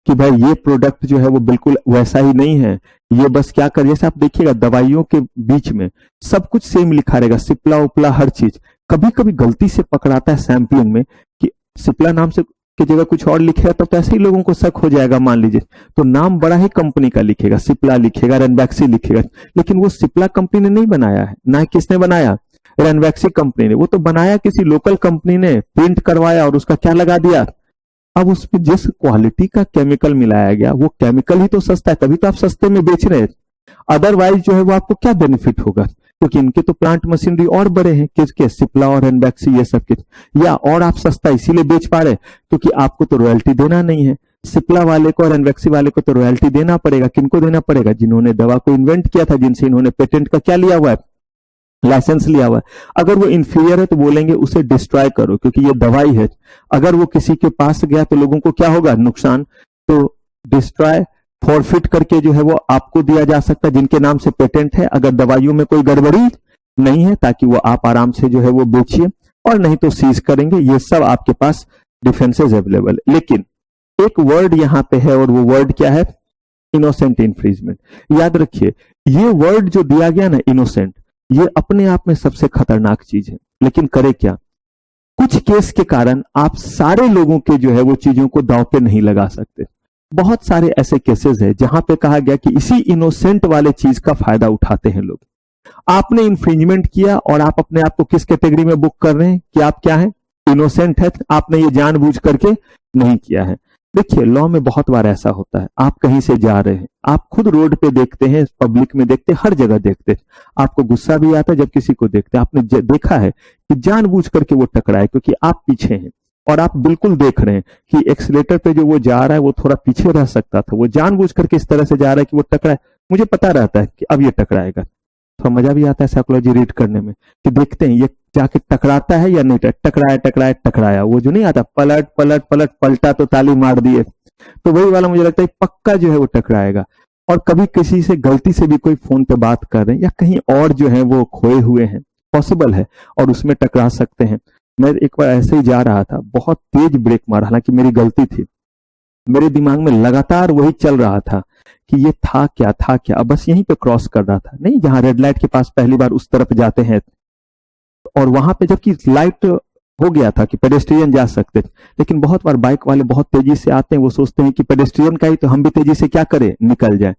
कि भाई ये प्रोडक्ट जो है वो बिल्कुल वैसा ही नहीं है, ये बस क्या कर, जैसे आप देखिएगा दवाइयों के बीच में सब कुछ सेम लिखा रहेगा, सिप्ला उपला हर चीज, कभी कभी गलती से पकड़ाता है सैंपलिंग में कि सिप्ला नाम से की जगह कुछ और लिखेगा, तो ऐसे ही लोगों को शक हो जाएगा, मान लीजिए तो नाम बड़ा ही कंपनी का लिखेगा, सिप्ला लिखेगा, रनबैक्सी लिखेगा, लेकिन वो सिप्ला कंपनी ने नहीं बनाया है, ना किसने बनाया, रनबैक्सी कंपनी ने, वो तो बनाया किसी लोकल कंपनी ने, प्रिंट करवाया और उसका क्या लगा दिया। अब उस पर जिस क्वालिटी का केमिकल मिलाया गया वो केमिकल ही तो सस्ता है, तभी तो आप सस्ते में बेच रहे हैं। अदरवाइज जो है वो आपको क्या बेनिफिट होगा, क्योंकि इनके तो प्लांट मशीनरी और बड़े हैं, किसके, सिप्ला और रनबैक्सी ये सब के, या और आप सस्ता इसीलिए बेच पा रहे क्योंकि आपको तो रॉयल्टी देना नहीं है। सिप्ला वाले को और रनबैक्सी वाले को तो रॉयल्टी देना पड़ेगा, किनको देना पड़ेगा, जिन्होंने दवा को इन्वेंट किया था, जिनसे इन्होंने पेटेंट का क्या लिया हुआ है, लाइसेंस लिया हुआ है। अगर वो इंफीरियर है तो बोलेंगे उसे डिस्ट्रॉय करो, क्योंकि ये दवाई है। अगर वो किसी के पास गया तो लोगों को क्या होगा, नुकसान, तो डिस्ट्रॉय, फॉरफिट करके जो है वो आपको दिया जा सकता है जिनके नाम से पेटेंट है, अगर दवाइयों में कोई गड़बड़ी नहीं है, ताकि वो आप आराम से जो है वो बेचिए, और नहीं तो सीज करेंगे। ये सब आपके पास डिफेंसेस अवेलेबल। लेकिन एक वर्ड यहां पे है और वो वर्ड क्या है, इनोसेंट इन्फ्रिंजमेंट। याद रखिए ये वर्ड जो दिया गया ना, इनोसेंट, ये अपने आप में सबसे खतरनाक चीज है। लेकिन करे क्या, कुछ केस के कारण आप सारे लोगों के जो है वो चीजों को दांव पे नहीं लगा सकते। बहुत सारे ऐसे केसेस हैं जहां पे कहा गया कि इसी इनोसेंट वाले चीज का फायदा उठाते हैं लोग। आपने इन्फ्रिंजमेंट किया और आप अपने आप को किस कैटेगरी में बुक कर रहे हैं कि आप क्या हैं, इनोसेंट है, आपने ये जानबूझ करके नहीं किया है। देखिए लॉ में बहुत बार ऐसा होता है, आप कहीं से जा रहे हैं, आप खुद रोड पे देखते हैं, पब्लिक में देखते हैं, हर जगह देखते हैं, आपको गुस्सा भी आता है जब किसी को देखते हैं। आपने देखा है कि जानबूझ करके वो टकराए क्योंकि आप पीछे हैं, और आप बिल्कुल देख रहे हैं कि एक्सीलेटर पे जो वो जा रहा है वो थोड़ा पीछे रह सकता था, वो जानबूझ करके इस तरह से जा रहा है कि वो टकराए। मुझे पता रहता है कि अब ये टकराएगा, थोड़ा मजा भी आता है साइकोलॉजी रीड करने में कि देखते हैं ये जाके टकराता है या नहीं, टकराया टकराया टकराया, वो जो नहीं आता पलट पलट पलट, पलटा तो ताली मार दिए, तो वही वाला मुझे लगता है पक्का जो है वो टकराएगा। और कभी किसी से गलती से भी कोई फोन पे बात कर रहे हैं या कहीं और जो है वो खोए हुए हैं, पॉसिबल है, और उसमें टकरा सकते हैं। मैं एक बार ऐसे ही जा रहा था, बहुत तेज ब्रेक मारा, हालांकि मेरी गलती थी, मेरे दिमाग में लगातार वही चल रहा था कि ये था क्या, अब बस यहीं पे क्रॉस कर रहा था, नहीं जहां रेड लाइट के पास पहली बार उस तरफ जाते हैं, और वहां पे जबकि लाइट हो गया था कि पेडेस्ट्रियन जा सकते थे, लेकिन बहुत बार बाइक वाले बहुत तेजी से आते हैं, वो सोचते हैं कि पेडेस्ट्रियन का ही तो हम भी तेजी से क्या करें, निकल जाए।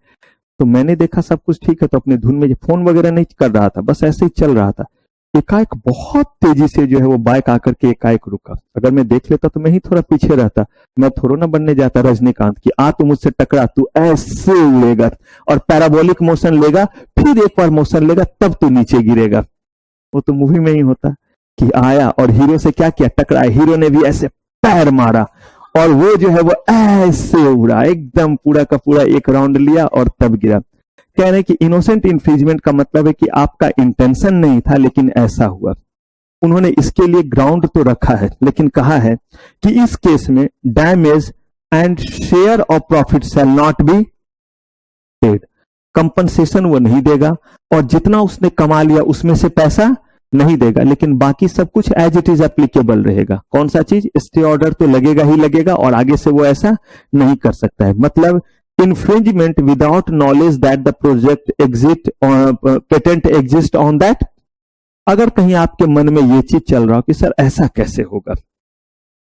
तो मैंने देखा सब कुछ ठीक है, तो अपने धुन में फोन वगैरह नहीं कर रहा था, बस ऐसे ही चल रहा था। एकाएक बहुत तेजी से जो है वो बाइक आकर के एकाएक रुका। अगर मैं देख लेता तो मैं ही थोड़ा पीछे रहता, मैं थोड़ा ना बनने जाता रजनीकांत की आ तू मुझसे टकरा, तू ऐसे उड़ेगा और पैराबोलिक मोशन लेगा, फिर एक बार मोशन लेगा, तब तू नीचे गिरेगा। वो तो मूवी में ही होता कि आया और हीरो से क्या किया, टकराया, हीरो ने भी ऐसे पैर मारा और वो जो है वो ऐसे उड़ा, एकदम पूरा का पूरा एक राउंड लिया और तब गिरा। कह रहे हैं कि इनोसेंट इन्फ्रिंजमेंट का मतलब है कि आपका इंटेंशन नहीं था लेकिन ऐसा हुआ। उन्होंने इसके लिए ग्राउंड तो रखा है, लेकिन कहा है कि इस केस में damage and share of profit shall not be paid. Compensation वो नहीं देगा और जितना उसने कमा लिया उसमें से पैसा नहीं देगा, लेकिन बाकी सब कुछ एज इट इज एप्लीकेबल रहेगा। कौन सा चीज, स्टे ऑर्डर तो लगेगा ही लगेगा और आगे से वो ऐसा नहीं कर सकता है। मतलब infringement without knowledge that the project exist patent exist on that। अगर कहीं आपके मन में ये चीज चल रहा हो कि सर ऐसा कैसे होगा,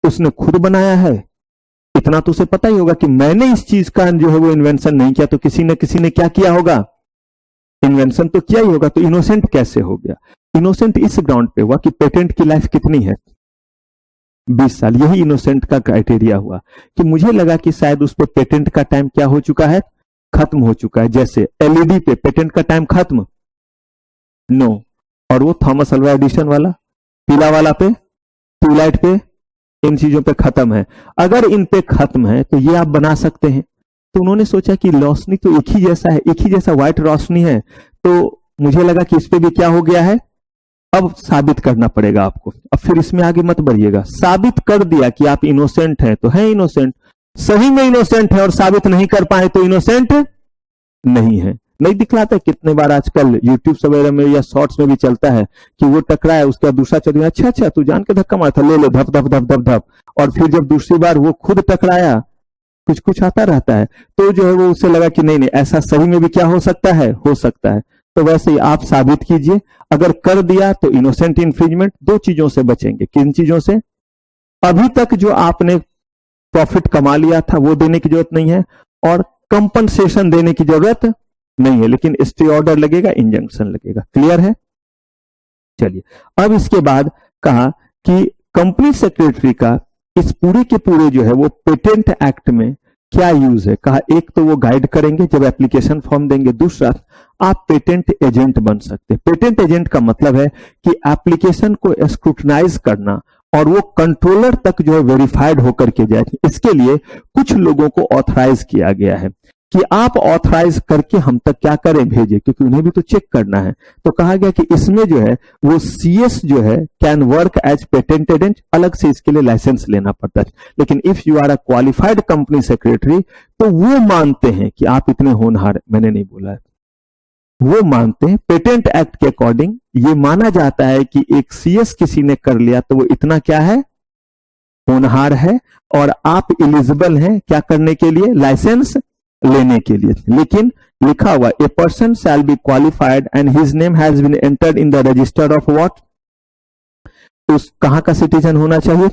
उसने खुद बनाया है, इतना तो उसे पता ही होगा कि मैंने इस चीज का जो है वो इन्वेंशन नहीं किया, तो किसी ने क्या किया होगा, इन्वेंशन तो किया ही होगा, तो इनोसेंट कैसे हो गया। इनोसेंट इस ग्राउंड पे हुआ कि पेटेंट की लाइफ कितनी है, 20 साल। यही इनोसेंट का क्राइटेरिया हुआ कि मुझे लगा कि शायद उस पे पेटेंट का टाइम क्या हो चुका है, खत्म हो चुका है। जैसे एलईडी पे पेटेंट का टाइम खत्म, नो, और वो थॉमस अल्वा एडिशन वाला पीला वाला पे, ट्यूबलाइट पे, इन चीजों पे खत्म है। अगर इन पे खत्म है तो ये आप बना सकते हैं। तो उन्होंने सोचा कि रोशनी तो एक ही जैसा है, एक ही जैसा व्हाइट रोशनी है, तो मुझे लगा कि इस पे भी क्या हो गया है, अब साबित करना पड़ेगा आपको। अब फिर इसमें आगे मत बढ़िएगा, साबित कर दिया कि आप इनोसेंट हैं तो है इनोसेंट, सही में इनोसेंट है, और साबित नहीं कर पाए तो इनोसेंट नहीं है। नहीं दिखलाता, कितने बार आजकल यूट्यूब वगैरह में या शॉर्ट्स में भी चलता है कि वो टकराया, उसका दूसरा चल गया, अच्छा तू जान के धक्का मारा था, ले लो, धप धप धप धप धप, और फिर जब दूसरी बार वो खुद टकराया, कुछ आता रहता है, तो जो है वो उसे लगा कि नहीं ऐसा सही में भी क्या हो सकता है, हो सकता है। तो वैसे ही आप साबित कीजिए, अगर कर दिया तो इनोसेंट इन्फ्रिंजमेंट। दो चीजों से बचेंगे, किन चीजों से, अभी तक जो आपने प्रॉफिट कमा लिया था वो देने की जरूरत नहीं है, और कंपनसेशन देने की जरूरत नहीं है, लेकिन स्टे ऑर्डर लगेगा, इंजंक्शन लगेगा। क्लियर है। चलिए, अब इसके बाद कहा कि कंपनी सेक्रेटरी का इस पूरे के पूरे जो है वो पेटेंट एक्ट में क्या यूज है। कहा एक तो वो गाइड करेंगे जब एप्लीकेशन फॉर्म देंगे, दूसरा आप पेटेंट एजेंट बन सकते हैं। पेटेंट एजेंट का मतलब है कि एप्लीकेशन को स्क्रूटनाइज करना और वो कंट्रोलर तक जो है वेरीफाइड होकर के जाए। इसके लिए कुछ लोगों को ऑथराइज किया गया है कि आप ऑथराइज करके हम तक क्या करें, भेजें, क्योंकि उन्हें भी तो चेक करना है। तो कहा गया कि इसमें जो है वो सीएस जो है can work as patent agent, अलग से इसके लिए लाइसेंस लेना पड़ता है। लेकिन if you are a qualified company secretary तो वो मानते हैं कि आप इतने होनहार, मैंने नहीं बोला है, वो मानते हैं पेटेंट एक्ट के अकॉर्डिंग ये माना जाता है कि एक सीएस किसी ने कर लिया तो वो इतना क्या है, होनहार है, और आप एलिजिबल हैं क्या करने के लिए, लाइसेंस लेने के लिए। लेकिन लिखा हुआ a person shall be qualified and his name has been entered in the register of what, उस कहां का सिटीजन होना चाहिए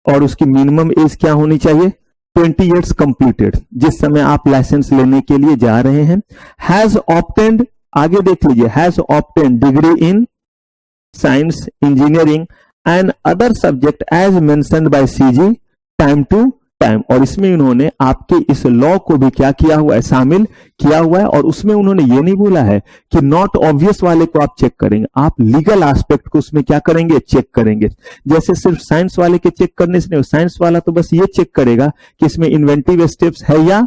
और उसकी मिनिमम एज क्या होनी चाहिए, 20 ईयर्स कंप्लीटेड जिस समय आप लाइसेंस लेने के लिए जा रहे हैं। हैज ऑब्टेन्ड, आगे देख लीजिए, has obtained degree in science, engineering and other subject as mentioned by CG, time to time, और इसमें उन्होंने आपके इस लॉ को भी क्या किया हुआ है, शामिल किया हुआ है। और उसमें उन्होंने ये नहीं बोला है कि नॉट ऑब्वियस वाले को आप चेक करेंगे, आप लीगल एस्पेक्ट को उसमें क्या करेंगे, चेक करेंगे। जैसे सिर्फ साइंस वाले के चेक करने से नहीं, साइंस वाला तो बस ये चेक करेगा कि इसमें इन्वेंटिव स्टेप्स है या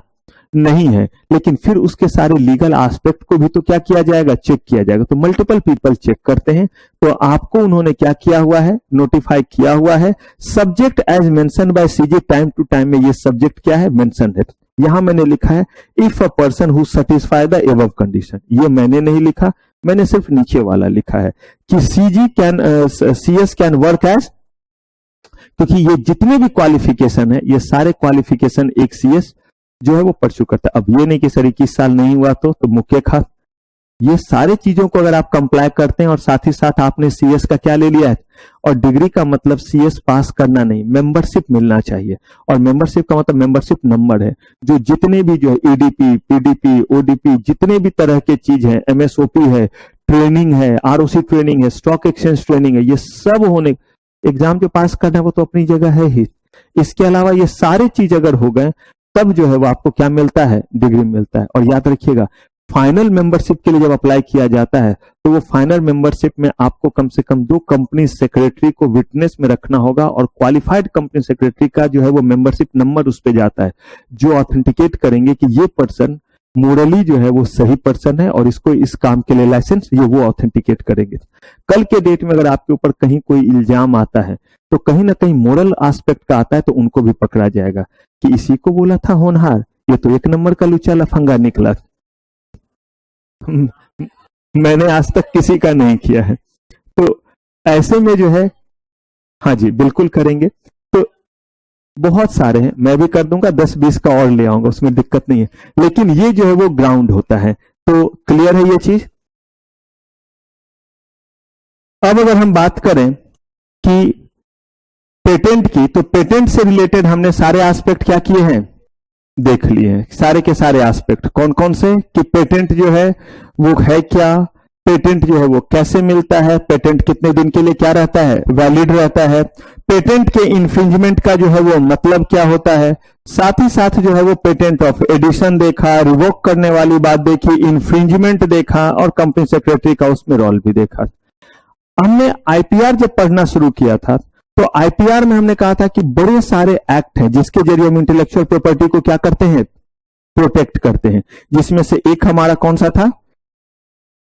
नहीं है, लेकिन फिर उसके सारे लीगल एस्पेक्ट को भी तो क्या किया जाएगा, चेक किया जाएगा। तो मल्टीपल पीपल चेक करते हैं। तो आपको उन्होंने क्या किया हुआ है, नोटिफाई किया हुआ है। Subject as mention by CG, time to time में ये सब्जेक्ट क्या है, मेंशन है। यहां मैंने लिखा है if a person who satisfy the above condition, ये मैंने नहीं लिखा, मैंने सिर्फ नीचे वाला लिखा है कि सीएस कैन वर्क एज, क्योंकि ये जितने भी क्वालिफिकेशन है, ये सारे क्वालिफिकेशन एक सीएस जो है वो परस्यू करता है। अब ये नहीं कि सर 21 साल नहीं हुआ तो मुख्य खा, ये सारे चीजों को अगर आप कंप्लाई करते हैं और साथ ही साथ आपने सीएस का क्या ले लिया है, और डिग्री का मतलब सीएस पास करना नहीं, मेंबरशिप मिलना चाहिए। और मेंबरशिप का मतलब मेंबरशिप नंबर है, जो जितने भी जो है ईडीपी, पीडीपी, ओडीपी, जितने भी तरह के चीज है, एमएसओपी है, ट्रेनिंग है, आरओसी ट्रेनिंग है, स्टॉक एक्सचेंज ट्रेनिंग है, ये सब होने, एग्जाम जो पास करना है वो तो अपनी जगह है ही, इसके अलावा ये सारे चीज अगर हो गए तब जो है वो आपको क्या मिलता है, डिग्री मिलता है। और याद रखिएगा, फाइनल मेंबरशिप के लिए जब अप्लाई किया जाता है तो वो फाइनल मेंबरशिप में आपको कम से कम 2 कंपनी सेक्रेटरी को विटनेस में रखना होगा, और क्वालिफाइड कंपनी सेक्रेटरी का जो है वो मेंबरशिप नंबर उस पे जाता है, जो ऑथेंटिकेट करेंगे कि ये पर्सन मोरली जो है वो सही पर्सन है और इसको इस काम के लिए लाइसेंस, ये वो ऑथेंटिकेट करेंगे। कल के डेट में अगर आपके ऊपर कहीं कोई इल्जाम आता है तो कहीं ना कहीं मोरल एस्पेक्ट का आता है, तो उनको भी पकड़ा जाएगा कि इसी को बोला था होनहार, ये तो 1 नंबर का लुचा लफंगा निकला। मैंने आज तक किसी का नहीं किया है। तो ऐसे में जो है, हाँ जी बिल्कुल करेंगे। तो बहुत सारे हैं, मैं भी कर दूंगा, 10-20 का और ले आऊंगा, उसमें दिक्कत नहीं है, लेकिन ये जो है वो ग्राउंड होता है। तो क्लियर है ये चीज। अब अगर हम बात करें कि पेटेंट की, तो पेटेंट से रिलेटेड हमने सारे एस्पेक्ट क्या किए हैं, देख लिए हैं, सारे के सारे एस्पेक्ट। कौन कौन से, कि पेटेंट जो है वो है क्या, पेटेंट जो है वो कैसे मिलता है, पेटेंट कितने दिन के लिए क्या रहता है, वैलिड रहता है, पेटेंट के इन्फ्रिंजमेंट का जो है वो मतलब क्या होता है, साथ ही साथ जो है वो पेटेंट ऑफ एडिशन देखा, रिवोक करने वाली बात देखी, इन्फ्रिंजमेंट देखा, और कंपनी सेक्रेटरी का उसमें रोल भी देखा। हमने आईपीआर जब पढ़ना शुरू किया था तो आईपीआर में हमने कहा था कि बड़े सारे एक्ट हैं जिसके जरिए हम इंटेलेक्चुअल प्रॉपर्टी को क्या करते हैं, प्रोटेक्ट करते हैं, जिसमें से एक हमारा कौन सा था,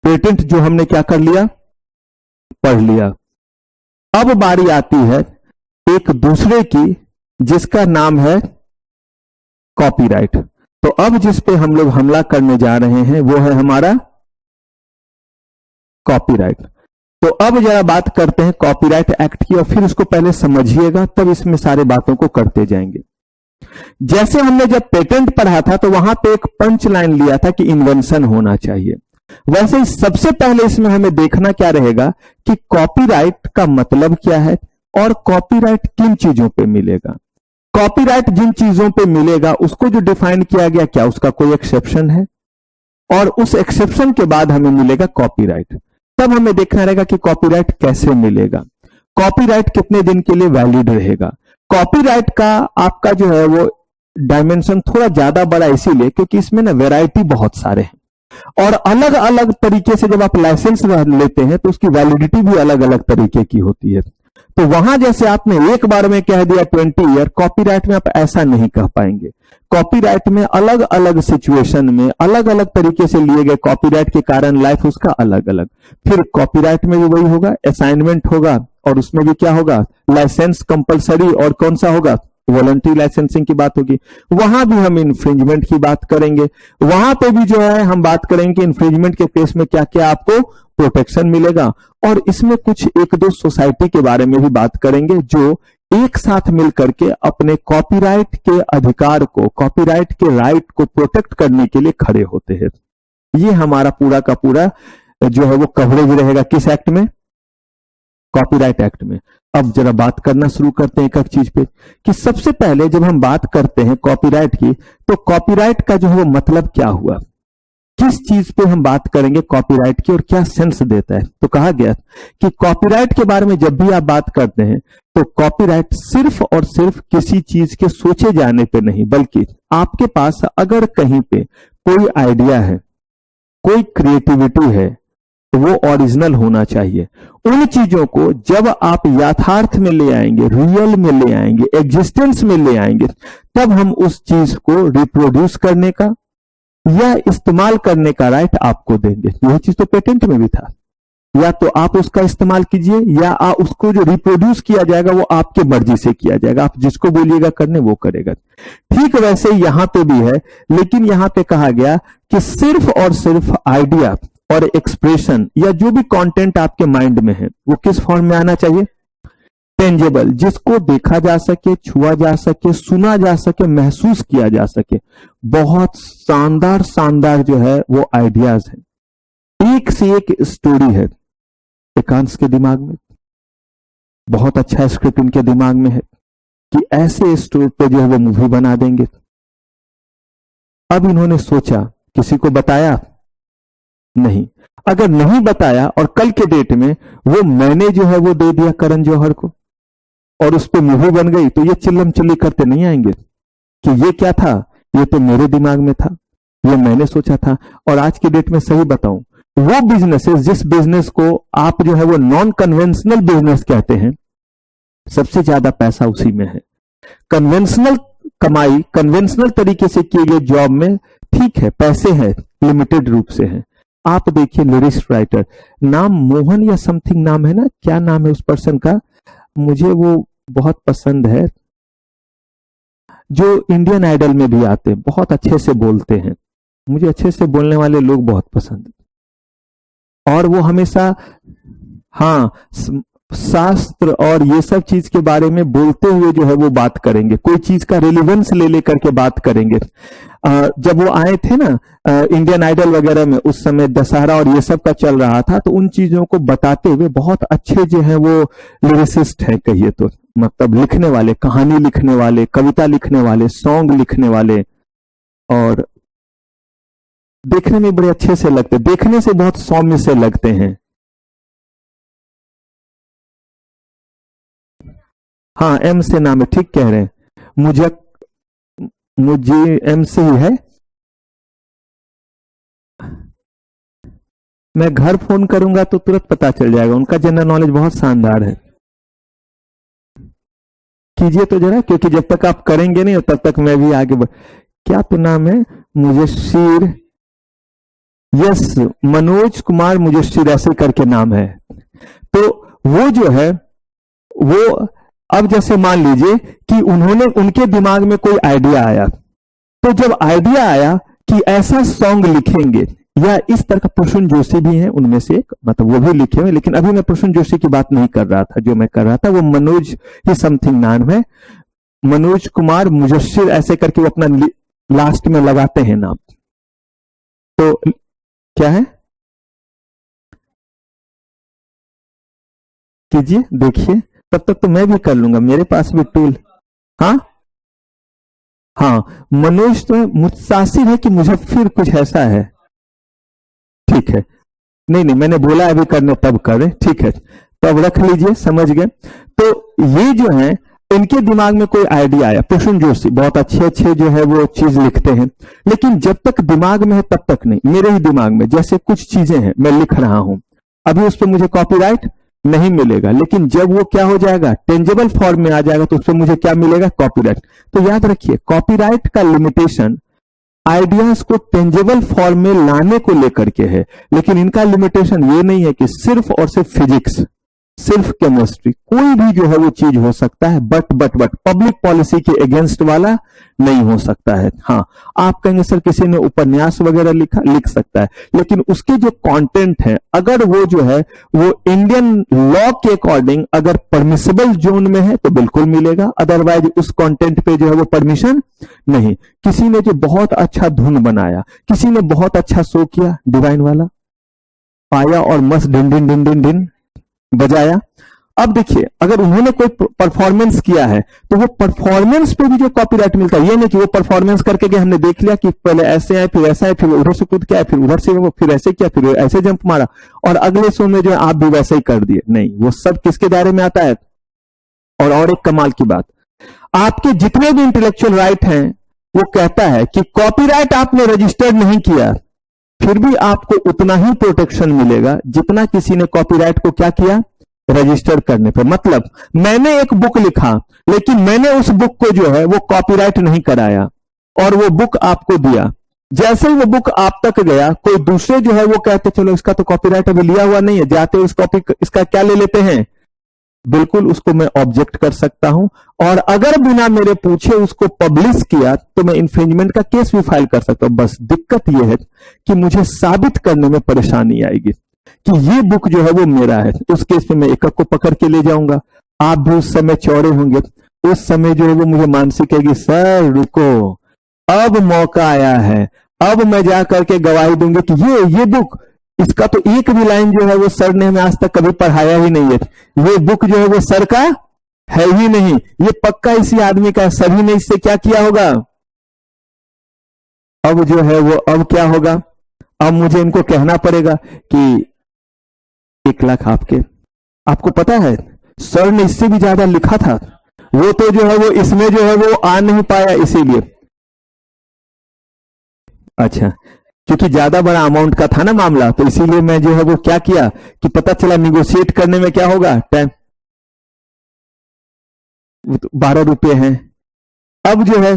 पेटेंट, जो हमने क्या कर लिया, पढ़ लिया। अब बारी आती है एक दूसरे की, जिसका नाम है कॉपीराइट। तो अब जिस पे हम लोग हमला करने जा रहे हैं वो है हमारा कॉपीराइट। तो अब जरा बात करते हैं कॉपीराइट एक्ट की, और फिर उसको पहले समझिएगा, तब इसमें सारे बातों को करते जाएंगे। जैसे हमने जब पेटेंट पढ़ा था तो वहां पे एक पंच लाइन लिया था कि इन्वेंशन होना चाहिए। वैसे ही सबसे पहले इसमें हमें देखना क्या रहेगा कि कॉपीराइट का मतलब क्या है और कॉपीराइट किन चीजों पे मिलेगा। कॉपीराइट जिन चीजों पे मिलेगा उसको जो डिफाइन किया गया, क्या उसका कोई एक्सेप्शन है, और उस एक्सेप्शन के बाद हमें मिलेगा कॉपीराइट। तब हमें देखना रहेगा कि कॉपीराइट कैसे मिलेगा, कॉपीराइट कितने दिन के लिए वैलिड रहेगा। कॉपीराइट का आपका जो है वो डायमेंशन थोड़ा ज्यादा बड़ा इसीलिए क्योंकि इसमें ना वैरायटी बहुत सारे हैं, और अलग अलग तरीके से जब आप लाइसेंस लेते हैं तो उसकी वैलिडिटी भी अलग अलग तरीके की होती है। तो वहां जैसे आपने एक बार में कह दिया 20 ईयर, कॉपीराइट में आप ऐसा नहीं कह पाएंगे। कॉपीराइट में अलग अलग सिचुएशन में अलग अलग तरीके से लिए गए कॉपीराइट के कारण लाइफ उसका अलग अलग। फिर कॉपीराइट में भी वही होगा, असाइनमेंट होगा, और उसमें भी क्या होगा, लाइसेंस कंपलसरी, और कौन सा होगा, वॉलंटरी लाइसेंसिंग की बात होगी। वहां भी हम इन्फ्रिंजमेंट की बात करेंगे, वहां पे भी जो है हम बात करेंगे कि इन्फ्रिंजमेंट के केस में क्या क्या आपको प्रोटेक्शन मिलेगा। और इसमें कुछ 1-2 सोसाइटी के बारे में भी बात करेंगे जो एक साथ मिलकर के अपने कॉपीराइट के अधिकार को, कॉपीराइट के राइट को प्रोटेक्ट करने के लिए खड़े होते हैं। ये हमारा पूरा का पूरा जो है वो कवरेज रहेगा किस एक्ट में, कॉपीराइट एक्ट में। अब जरा बात करना शुरू करते हैं एक एक चीज पे कि सबसे पहले जब हम बात करते हैं कॉपीराइट की, तो कॉपीराइट का जो है वो मतलब क्या हुआ, किस चीज पे हम बात करेंगे कॉपीराइट की और क्या सेंस देता है। तो कहा गया कि कॉपीराइट के बारे में जब भी आप बात करते हैं तो कॉपीराइट सिर्फ और सिर्फ किसी चीज के सोचे जाने पे नहीं, बल्कि आपके पास अगर कहीं पे कोई आइडिया है, कोई क्रिएटिविटी है, तो वो ओरिजिनल होना चाहिए। उन चीजों को जब आप यथार्थ में ले आएंगे, रियल में ले आएंगे, एग्जिस्टेंस में ले आएंगे, तब हम उस चीज को रिप्रोड्यूस करने का या इस्तेमाल करने का राइट आपको देंगे। यही चीज तो पेटेंट में भी था, या तो आप उसका इस्तेमाल कीजिए या आप उसको जो रिप्रोड्यूस किया जाएगा वो आपके मर्जी से किया जाएगा, आप जिसको बोलिएगा करने वो करेगा। ठीक वैसे यहां पे भी है, लेकिन यहां पे कहा गया कि सिर्फ और सिर्फ आइडिया और एक्सप्रेशन या जो भी कंटेंट आपके माइंड में है वो किस फॉर्म में आना चाहिए, टेंजेबल, जिसको देखा जा सके, छुआ जा सके, सुना जा सके, महसूस किया जा सके। बहुत शानदार शानदार जो है वो आइडियाज है, एक से एक स्टोरी है एकांश के दिमाग में, बहुत अच्छा स्क्रिप्ट इनके दिमाग में है कि ऐसे स्टोरी पे जो है वो मूवी बना देंगे। अब इन्होंने सोचा, किसी को बताया नहीं, अगर नहीं बताया और कल के डेट में वो मैंने जो है वो दे दिया करण जौहर को और उस पर मूवी बन गई, तो ये चिल्लम चिल्ली करते नहीं आएंगे कि ये क्या था, ये तो मेरे दिमाग में था, ये मैंने सोचा था। और आज की डेट में सही बताऊं, वो बिजनेसेस जिस बिजनेस को आप जो है वो नॉन कन्वेंशनल बिजनेस कहते हैं, सबसे ज्यादा पैसा उसी में है। कन्वेंशनल कमाई, कन्वेंशनल तरीके से किए गए जॉब में ठीक है, पैसे हैं, लिमिटेड रूप से हैं। आप देखिए लिरिक्स राइटर, नाम मोहन या समथिंग नाम है ना, क्या नाम है उस पर्सन का, मुझे वो बहुत पसंद है, जो इंडियन आइडल में भी आते हैं, बहुत अच्छे से बोलते हैं, मुझे अच्छे से बोलने वाले लोग बहुत पसंद है। और वो हमेशा हाँ शास्त्र और ये सब चीज के बारे में बोलते हुए जो है वो बात करेंगे, कोई चीज का रिलेवेंस ले लेकर के बात करेंगे। जब वो आए थे ना इंडियन आइडल वगैरह में, उस समय दशहरा और ये सब का चल रहा था, तो उन चीजों को बताते हुए बहुत अच्छे जो है वो लिरिसिस्ट है, कहिए तो मतलब लिखने वाले, कहानी लिखने वाले, कविता लिखने वाले, सॉन्ग लिखने वाले, और देखने में बड़े अच्छे से लगते, देखने से बहुत सौम्य से लगते हैं। हाँ एम से नाम है, ठीक कह रहे हैं, मुझे एम से ही है। मैं घर फोन करूंगा तो तुरंत पता चल जाएगा, उनका जनरल नॉलेज बहुत शानदार है। कीजिए तो जरा, क्योंकि जब तक आप करेंगे नहीं तब तक मैं भी आगे क्या तो नाम है, मुजस्सिर, यस मनोज कुमार मुजस्सिर ऐसे करके नाम है। तो वो जो है वो, अब जैसे मान लीजिए कि उन्होंने, उनके दिमाग में कोई आइडिया आया, तो जब आइडिया आया कि ऐसा सॉन्ग लिखेंगे, या इस तरह का, प्रसून जोशी भी हैं उनमें से एक, मतलब वो भी लिखे हुए, लेकिन अभी मैं प्रसून जोशी की बात नहीं कर रहा था, जो मैं कर रहा था वो मनोज ही समथिंग नाम है, मनोज कुमार मुजस्सिर ऐसे करके वो अपना लास्ट में लगाते हैं नाम। तो क्या है, कीजिए देखिए, तब तक तो मैं भी कर लूंगा, मेरे पास भी टूल। हाँ हाँ मनोज तो मुत्सासिर है कि मुजफ्फिर, कुछ ऐसा है, ठीक है, नहीं नहीं मैंने बोला अभी करने तब करे, ठीक है, तो अब रख लीजिए, समझ गए। तो ये जो है इनके दिमाग में कोई आइडिया आया, प्रसून जोशी बहुत अच्छे अच्छे जो है वो चीज लिखते हैं, लेकिन जब तक दिमाग में है तब तक नहीं। मेरे ही दिमाग में जैसे कुछ चीजें हैं, मैं लिख रहा हूं, अभी उस पर मुझे कॉपीराइट नहीं मिलेगा, लेकिन जब वो क्या हो जाएगा, टेंजेबल फॉर्म में आ जाएगा, तो उसमें मुझे क्या मिलेगा, कॉपीराइट। तो याद रखिए, कॉपीराइट का लिमिटेशन आइडियाज को टेंजेबल फॉर्म में लाने को लेकर के है, लेकिन इनका लिमिटेशन ये नहीं है कि सिर्फ और सिर्फ फिजिक्स, सिर्फ केमिस्ट्री, कोई भी जो है वो चीज हो सकता है, बट पब्लिक पॉलिसी के अगेंस्ट वाला नहीं हो सकता है। हाँ आप कहेंगे सर किसी ने उपन्यास वगैरह लिख सकता है, लेकिन उसके जो कंटेंट है, अगर वो जो है वो इंडियन लॉ के अकॉर्डिंग अगर परमिसिबल जोन में है तो बिल्कुल मिलेगा, अदरवाइज उस कंटेंट पे जो है वो परमिशन नहीं। किसी ने जो बहुत अच्छा धुन बनाया, किसी ने बहुत अच्छा शो किया, डिवाइन वाला पाया और मस्त डिन डिन डिन डिन डिन बजाया, अब देखिए, अगर उन्होंने कोई परफॉर्मेंस किया है तो वो परफॉर्मेंस पे भी जो कॉपीराइट मिलता है, ये नहीं कि वो परफॉर्मेंस करके कि हमने देख लिया कि पहले ऐसे है, फिर ऐसा है, फिर उधर से कूद के आए, फिर उधर से वो फिर ऐसे किया, फिर ऐसे जंप मारा और अगले शो में जो है आप भी वैसे ही कर दिए। नहीं, वो सब किसके दायरे में आता है? और एक कमाल की बात, आपके जितने भी इंटेलेक्चुअल राइट हैं वो कहता है कि कॉपीराइट आपने रजिस्टर्ड नहीं किया, फिर भी आपको उतना ही प्रोटेक्शन मिलेगा जितना किसी ने कॉपीराइट को क्या किया, रजिस्टर करने पर। मतलब मैंने एक बुक लिखा लेकिन मैंने उस बुक को जो है वो कॉपीराइट नहीं कराया और वो बुक आपको दिया, जैसे ही वो बुक आप तक गया कोई दूसरे जो है वो कहते चलो इसका तो कॉपीराइट अभी लिया हुआ नहीं है, जाते उस कॉपी इसका क्या ले लेते हैं, बिल्कुल उसको मैं ऑब्जेक्ट कर सकता हूं और अगर बिना मेरे पूछे उसको पब्लिश किया तो मैं इंफ्रिंजमेंट का केस भी फाइल कर सकता हूं। बस दिक्कत यह है कि मुझे साबित करने में परेशानी आएगी कि ये बुक जो है वो मेरा है। उस केस में मैं एक को पकड़ के ले जाऊंगा, आप भी उस समय चौड़े होंगे, उस समय जो है वो मुझे मानसिक कहेगी सर रुको, अब मौका आया है, अब मैं जा करके गवाही दूंगी कि ये बुक, इसका तो एक भी लाइन जो है वो सर ने हमें आज तक कभी पढ़ाया ही नहीं है, ये बुक जो है वो सर का है ही नहीं, ये पक्का इसी आदमी का, सभी ने इससे क्या किया होगा। अब जो है वो अब क्या होगा, अब मुझे इनको कहना पड़ेगा कि 1 लाख आपको पता है सर ने इससे भी ज्यादा लिखा था, वो तो जो है वो इसमें जो है वो आ नहीं पाया इसीलिए। अच्छा, क्योंकि ज्यादा बड़ा अमाउंट का था ना मामला, तो इसीलिए मैं जो है वो क्या किया कि पता चला निगोशिएट करने में क्या होगा, टाइम 12 रुपये हैं। अब जो है,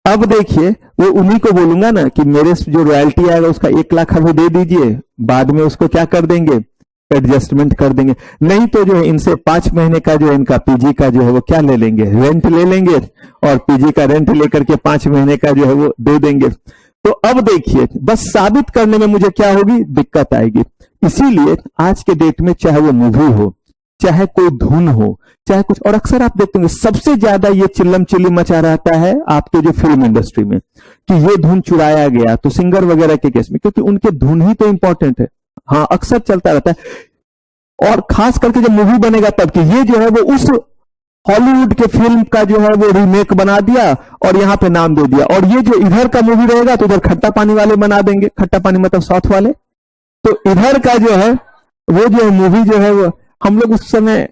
अब देखिए वो उन्हीं को बोलूंगा ना कि मेरे जो रॉयल्टी आएगा उसका 1 लाख हमें दे दीजिए, बाद में उसको क्या कर देंगे, एडजस्टमेंट कर देंगे। नहीं तो जो है इनसे 5 महीने का जो है इनका पीजी का जो है वो क्या ले लेंगे, रेंट ले लेंगे और पीजी का रेंट लेकर के 5 महीने का जो है वो दे देंगे। तो अब देखिए बस साबित करने में मुझे क्या होगी, दिक्कत आएगी। इसीलिए आज के डेट में चाहे वो मूवी हो, चाहे कोई धुन हो, चाहे कुछ, और अक्सर आप देखते होंगे सबसे ज्यादा ये चिल्लम चिल्ली मचा रहता है आपके जो फिल्म इंडस्ट्री में कि ये धुन चुराया गया, तो सिंगर वगैरह के केस में, क्योंकि उनके धुन ही तो इंपॉर्टेंट है। हाँ, अक्सर चलता रहता है और खास करके जब मूवी बनेगा तब कि ये जो है वो उस हॉलीवुड के फिल्म का जो है वो रीमेक बना दिया और यहां पे नाम दे दिया, और ये जो इधर का मूवी रहेगा तो उधर खट्टा पानी वाले बना देंगे, खट्टा पानी मतलब साउथ वाले, तो इधर का जो है वो जो मूवी जो है वो हम लोग उस समय,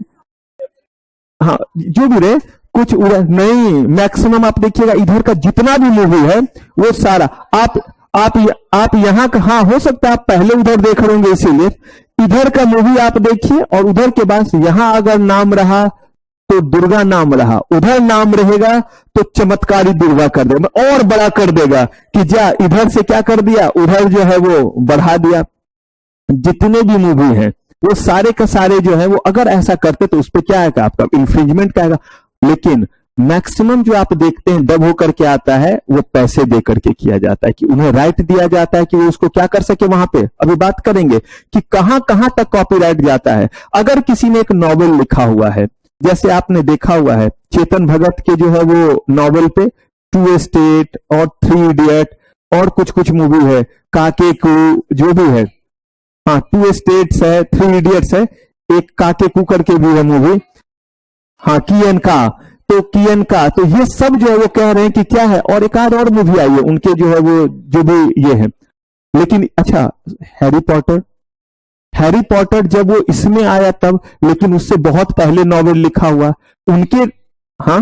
हाँ जो भी रहे कुछ नहीं, मैक्सिमम आप देखिएगा इधर का जितना भी मूवी है वो सारा आप यहां का, हाँ हो सकता है आप पहले उधर देख रहे होंगे इसीलिए, इधर का मूवी आप देखिए और उधर के बाद यहां अगर नाम रहा तो दुर्गा नाम रहा, उधर नाम रहेगा तो चमत्कारी दुर्गा कर देगा और बड़ा कर देगा कि जा इधर से क्या कर दिया, उधर जो है वो बढ़ा दिया। जितने भी मूवी हैं वो सारे का सारे जो है वो अगर ऐसा करते तो उस पर क्या आएगा, आपका इंफ्रिंजमेंट का आएगा। लेकिन मैक्सिमम जो आप देखते हैं डब होकर के आता है वो पैसे दे करके किया जाता है कि उन्हें राइट दिया जाता है कि वो उसको क्या कर सके वहां पे। अभी बात करेंगे कि कहां कहां तक कॉपीराइट जाता है। अगर किसी ने एक नॉवेल लिखा हुआ है, जैसे आपने देखा हुआ है चेतन भगत के जो है वो नॉवेल पे 2 स्टेट और 3 इडियट और कुछ कुछ मूवी है, काके कू जो भी है, हाँ 2 स्टेट्स है, 3 इडियट्स है, एक काके कू करके भी है मूवी, हाँ कियन का, तो कियन का, तो ये सब जो है वो कह रहे हैं कि क्या है, और एक आध और मूवी आई है उनके जो है वो जो भी ये है। लेकिन अच्छा हैरी पॉटर जब वो इसमें आया तब, लेकिन उससे बहुत पहले नॉवेल लिखा हुआ उनके, हाँ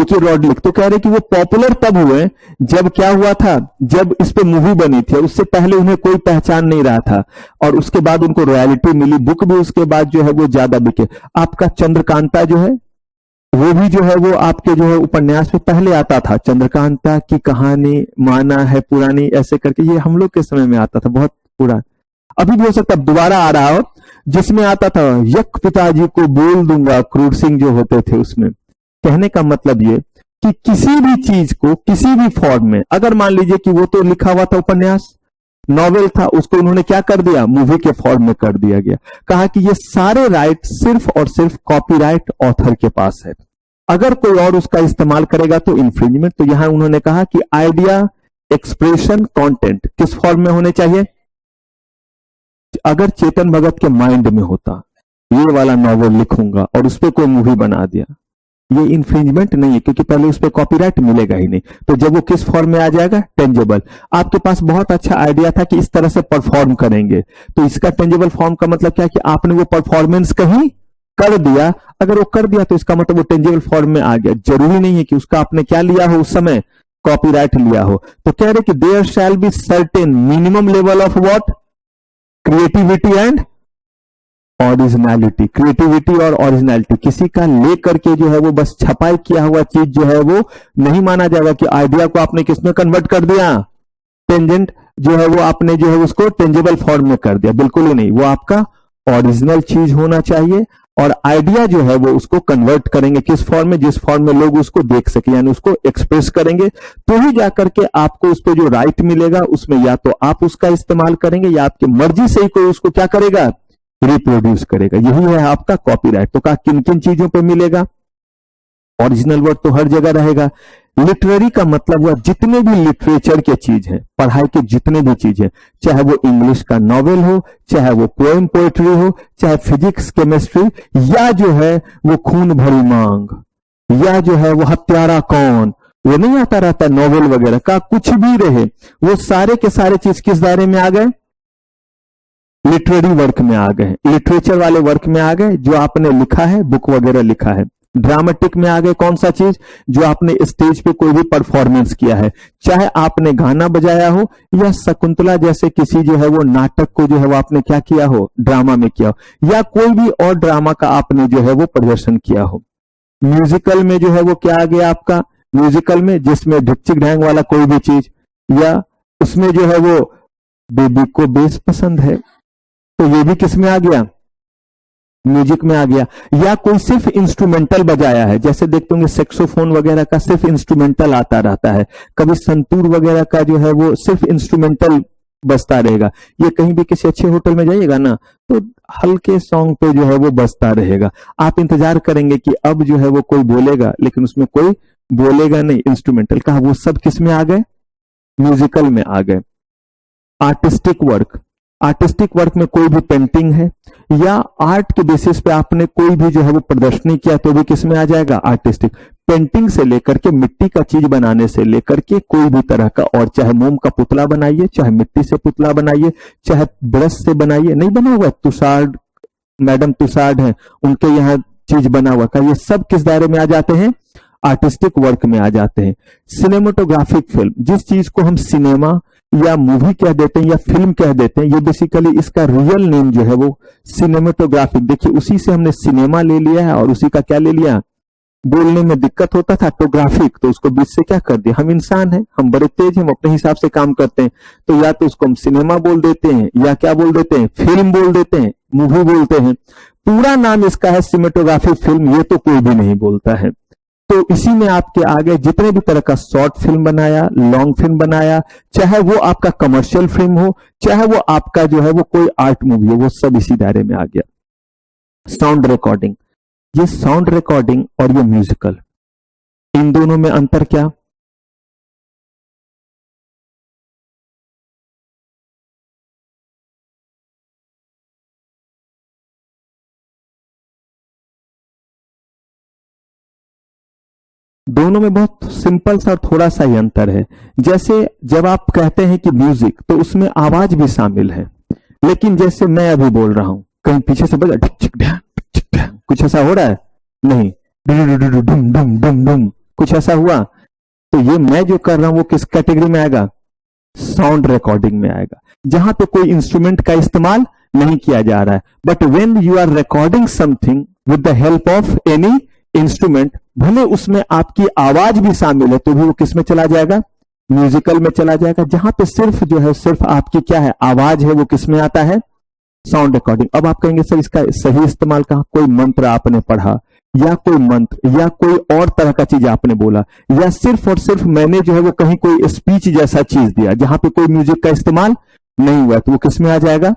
एक ही रॉडलिक, तो कह रहे कि वो पॉपुलर तब हुए जब क्या हुआ था, जब इस पे मूवी बनी थी, उससे पहले उन्हें कोई पहचान नहीं रहा था और उसके बाद उनको रॉयल्टी मिली, बुक भी उसके बाद जो है वो ज्यादा बिके। आपका चंद्रकांता जो है वो भी जो है वो आपके जो है उपन्यास में पहले आता था, चंद्रकांता की कहानी माना है पुरानी, ऐसे करके ये हम लोग के समय में आता था, बहुत पुराना, अभी भी हो सकता है दोबारा आ रहा हो, जिसमें आता था यक पिताजी को बोल दूंगा, क्रूर सिंह जो होते थे उसमें। कहने का मतलब ये कि किसी भी चीज को किसी भी फॉर्म में, अगर मान लीजिए कि वो तो लिखा हुआ था उपन्यास, नॉवेल था, उसको उन्होंने क्या कर दिया, मूवी के फॉर्म में कर दिया गया, कहा कि ये सारे राइट सिर्फ और सिर्फ कॉपीराइट ऑथर के पास है, अगर कोई और उसका इस्तेमाल करेगा तो इंफ्रिंजमेंट। तो यहां उन्होंने कहा कि आइडिया, एक्सप्रेशन, कंटेंट किस फॉर्म में होने चाहिए, अगर चेतन भगत के माइंड में होता ये वाला नॉवेल लिखूंगा और उस पर कोई मूवी बना दिया, ये इन्फ्रिंजमेंट नहीं है, क्योंकि पहले उस पर कॉपीराइट मिलेगा ही नहीं। तो जब वो किस फॉर्म में आ जाएगा? टेंजेबल। आपके पास बहुत अच्छा आइडिया था कि इस तरह से परफॉर्म करेंगे, तो इसका टेंजेबल फॉर्म का मतलब क्या है कि आपने वो परफॉर्मेंस कहीं कर दिया। अगर वो कर दिया तो इसका मतलब वो टेंजेबल फॉर्म में आ गया। जरूरी नहीं है कि उसका आपने क्या लिया हो, उस समय कॉपीराइट लिया हो। तो कह रहे कि there shall be certain minimum level of what? Creativity and originality. Creativity और ओरिजिनलिटी किसी का लेकर के जो है वो बस छपाई किया हुआ चीज जो है वो नहीं माना जाएगा कि आइडिया को आपने किसमें कन्वर्ट कर दिया, टेंजेंट जो है वो आपने जो है उसको टेंजेबल फॉर्म में कर दिया। बिल्कुल ही नहीं, वो आपका ओरिजिनल चीज होना चाहिए। और आइडिया जो है वो उसको कन्वर्ट करेंगे किस फॉर्म में? जिस फॉर्म में लोग उसको देख सके, यानी उसको एक्सप्रेस करेंगे, तो ही जाकर के आपको उस पर जो राइट मिलेगा उसमें या तो आप उसका इस्तेमाल करेंगे या आपकी मर्जी से ही कोई उसको क्या करेगा? रिप्रोड्यूस करेगा। यही है आपका कॉपीराइट। तो कहा किन किन चीजों पे मिलेगा? ओरिजिनल वर्ड तो हर जगह रहेगा। लिटरेरी का मतलब हुआ जितने भी लिटरेचर के चीज हैं, पढ़ाई के जितने भी चीज हैं, चाहे वो इंग्लिश का नॉवेल हो, चाहे वो पोएम पोएट्री हो, चाहे फिजिक्स केमिस्ट्री, या जो है वो खून भरी मांग, या जो है वो हत्यारा कौन, वो नहीं आता रहता नॉवेल वगैरह का, कुछ भी रहे, वो सारे के सारे चीज किस दायरे में आ गए? लिटरेरी वर्क में आ गए, लिटरेचर वाले वर्क में आ गए, जो आपने लिखा है, बुक वगैरह लिखा है। ड्रामेटिक में आ गए कौन सा चीज? जो आपने स्टेज पे कोई भी परफॉर्मेंस किया है, चाहे आपने गाना बजाया हो या शकुंतला जैसे किसी जो है वो नाटक को जो है वो आपने क्या किया हो, ड्रामा में किया हो, या कोई भी और ड्रामा का आपने जो है वो प्रदर्शन किया हो। म्यूजिकल में जो है वो क्या आ गया आपका? म्यूजिकल में जिसमें ढिकचिक ढैंग वाला कोई भी चीज, या उसमें जो है वो बेबी को बेस पसंद है, तो ये भी किस में आ गया? म्यूजिक में आ गया। या कोई सिर्फ इंस्ट्रूमेंटल बजाया है, जैसे देखते होंगे सेक्सोफोन वगैरह का सिर्फ इंस्ट्रूमेंटल आता रहता है, कभी संतूर वगैरह का जो है वो सिर्फ इंस्ट्रूमेंटल बजता रहेगा। ये कहीं भी किसी अच्छे होटल में जाइएगा ना, तो हल्के सॉन्ग पे जो है वो बजता रहेगा। आप इंतजार करेंगे कि अब जो है वो कोई बोलेगा, लेकिन उसमें कोई बोलेगा नहीं, इंस्ट्रूमेंटल का। वो सब किस में आ गए? म्यूजिकल में आ गए। आर्टिस्टिक वर्क, आर्टिस्टिक वर्क में कोई भी पेंटिंग है या आर्ट के बेसिस पे आपने कोई भी जो है वो प्रदर्शनी किया, तो भी किस में आ जाएगा? आर्टिस्टिक। पेंटिंग से लेकर के मिट्टी का चीज बनाने से लेकर के कोई भी तरह का, और चाहे मोम का पुतला बनाइए, चाहे मिट्टी से पुतला बनाइए, चाहे ब्रश से बनाइए, नहीं बना हुआ, तुषार मैडम तुषार है उनके यहाँ चीज बना हुआ का, ये सब किस दायरे में आ जाते हैं? आर्टिस्टिक वर्क में आ जाते हैं। सिनेमेटोग्राफिक फिल्म, जिस चीज को हम सिनेमा या मूवी कह देते हैं या फिल्म कह देते हैं, ये बेसिकली इसका रियल नेम जो है वो सिनेमेटोग्राफिक। देखिए उसी से हमने सिनेमा ले लिया है और उसी का क्या ले लिया? बोलने में दिक्कत होता था टोग्राफिक, तो उसको बीच से क्या कर दिया? हम इंसान हैं, हम बड़े तेज हैं, हम अपने हिसाब से काम करते हैं, तो या तो उसको हम सिनेमा बोल देते हैं या क्या बोल देते हैं? फिल्म बोल देते हैं, मूवी बोलते हैं। पूरा नाम इसका है सिनेमेटोग्राफिक फिल्म, ये तो कोई भी नहीं बोलता है। तो इसी में आपके आगे जितने भी तरह का शॉर्ट फिल्म बनाया, लॉन्ग फिल्म बनाया, चाहे वो आपका कमर्शियल फिल्म हो, चाहे वो आपका जो है वो कोई आर्ट मूवी हो, वो सब इसी दायरे में आ गया। साउंड रिकॉर्डिंग, ये साउंड रिकॉर्डिंग और ये म्यूजिकल, इन दोनों में अंतर क्या? दोनों में बहुत सिंपल सा थोड़ा सा ही अंतर है। जैसे जब आप कहते हैं कि म्यूजिक, तो उसमें आवाज भी शामिल है, लेकिन जैसे मैं अभी बोल रहा हूं, कहीं पीछे से बजा कुछ ऐसा हो रहा है? नहीं, डुम डुम डुम डुम, कुछ ऐसा हुआ? तो ये मैं जो कर रहा हूं वो किस कैटेगरी में आएगा? साउंड रिकॉर्डिंग में आएगा, जहां पे कोई इंस्ट्रूमेंट का इस्तेमाल नहीं किया जा रहा है। But when you are recording something with the help of any instrument, भले उसमें आपकी आवाज भी शामिल है, तो भी वो किस में चला जाएगा? म्यूजिकल में चला जाएगा। जहां पे सिर्फ जो है सिर्फ आपकी क्या है? आवाज है, वो किस में आता है? Sound recording. अब आप कहेंगे सर इसका सही इस्तेमाल कहां? कोई मंत्र आपने पढ़ा, या कोई मंत्र, या कोई और तरह का चीज आपने बोला, या सिर्फ और सिर्फ मैंने जो है वो कहीं कोई स्पीच जैसा चीज दिया जहां पे कोई म्यूजिक का इस्तेमाल नहीं हुआ, तो वो किस में आ जाएगा?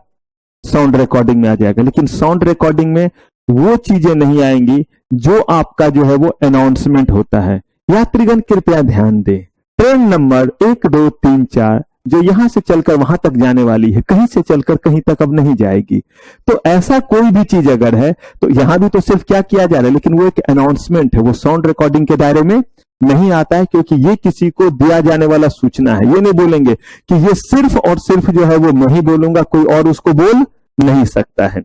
साउंड रिकॉर्डिंग में आ जाएगा। लेकिन साउंड रिकॉर्डिंग में वो चीजें नहीं आएंगी जो आपका जो है वो अनाउंसमेंट होता है। यात्रीगण कृपया ध्यान दें, ट्रेन नंबर 1 2 3 4 जो यहां से चलकर वहां तक जाने वाली है, कहीं से चलकर कहीं तक अब नहीं जाएगी। तो ऐसा कोई भी चीज अगर है तो यहां भी तो सिर्फ क्या किया जा रहा है, लेकिन वो एक अनाउंसमेंट है, वो साउंड रिकॉर्डिंग के दायरे में नहीं आता है, क्योंकि ये किसी को दिया जाने वाला सूचना है। ये नहीं बोलेंगे कि ये सिर्फ और सिर्फ जो है वो मैं ही बोलूंगा, कोई और उसको बोल नहीं सकता है।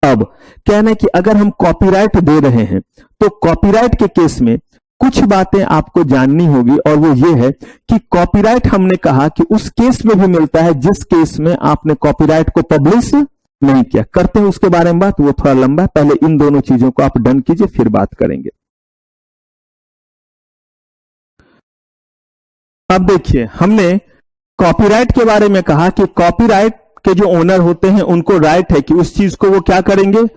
अब कहना है कि अगर हम कॉपीराइट दे रहे हैं तो कॉपीराइट के केस में कुछ बातें आपको जाननी होगी, और वो ये है कि कॉपीराइट हमने कहा कि उस केस में भी मिलता है जिस केस में आपने कॉपीराइट को पब्लिश नहीं किया। करते हैं उसके बारे में बात, वो थोड़ा लंबा है, पहले इन दोनों चीजों को आप डन कीजिए फिर बात करेंगे। अब देखिए, हमने कॉपीराइट के बारे में कहा कि कॉपीराइट के जो ओनर होते हैं उनको राइट है कि उस चीज को वो क्या करेंगे,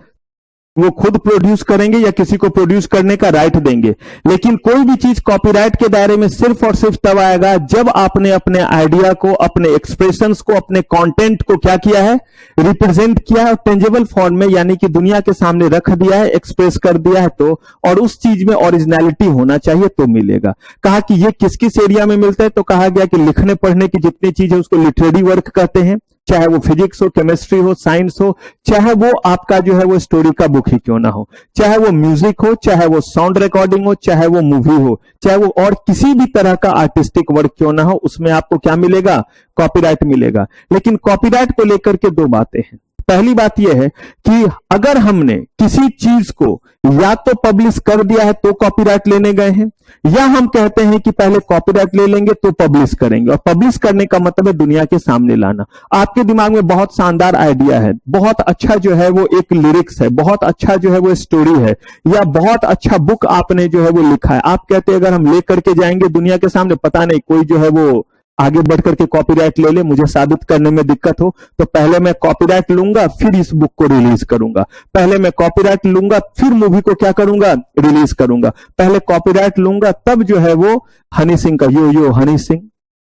वो खुद प्रोड्यूस करेंगे या किसी को प्रोड्यूस करने का राइट देंगे। लेकिन कोई भी चीज कॉपीराइट के दायरे में सिर्फ और सिर्फ तब आएगा जब आपने अपने आइडिया को, अपने एक्सप्रेशंस को, अपने कंटेंट को क्या किया है, रिप्रेजेंट किया है टेंजेबल फॉर्म में, यानी कि दुनिया के सामने रख दिया है, एक्सप्रेस कर दिया है तो, और उस चीज में ओरिजिनलिटी होना चाहिए तो मिलेगा। कहा कि ये किस किस एरिया में मिलता है, तो कहा गया कि लिखने पढ़ने की जितनी चीज है उसको लिटरेरी वर्क कहते हैं, चाहे वो फिजिक्स हो, केमिस्ट्री हो, साइंस हो, चाहे वो आपका जो है वो स्टोरी का बुक ही क्यों ना हो, चाहे वो म्यूजिक हो, चाहे वो साउंड रिकॉर्डिंग हो, चाहे वो मूवी हो, चाहे वो और किसी भी तरह का आर्टिस्टिक वर्क क्यों ना हो, उसमें आपको क्या मिलेगा, कॉपीराइट मिलेगा। लेकिन कॉपीराइट को लेकर के दो बातें हैं। पहली बात यह है कि अगर हमने किसी चीज को या तो पब्लिश कर दिया है तो कॉपीराइट लेने गए हैं, या हम कहते हैं कि पहले कॉपीराइट ले लेंगे तो पब्लिश करेंगे, और पब्लिश करने का मतलब है दुनिया के सामने लाना। आपके दिमाग में बहुत शानदार आइडिया है, बहुत अच्छा जो है वो एक लिरिक्स है, बहुत अच्छा जो है वो स्टोरी है, या बहुत अच्छा बुक आपने जो है वो लिखा है। आप कहते हैं अगर हम लेकर के जाएंगे दुनिया के सामने, पता नहीं कोई जो है वो आगे बढ़ करके कॉपीराइट ले ले, मुझे साबित करने में दिक्कत हो, तो पहले मैं कॉपीराइट लूंगा फिर इस बुक को रिलीज करूंगा, पहले मैं कॉपीराइट लूंगा फिर मूवी को क्या करूंगा, रिलीज करूंगा, पहले कॉपीराइट लूंगा तब जो है वो हनी सिंह का यो यो हनी सिंह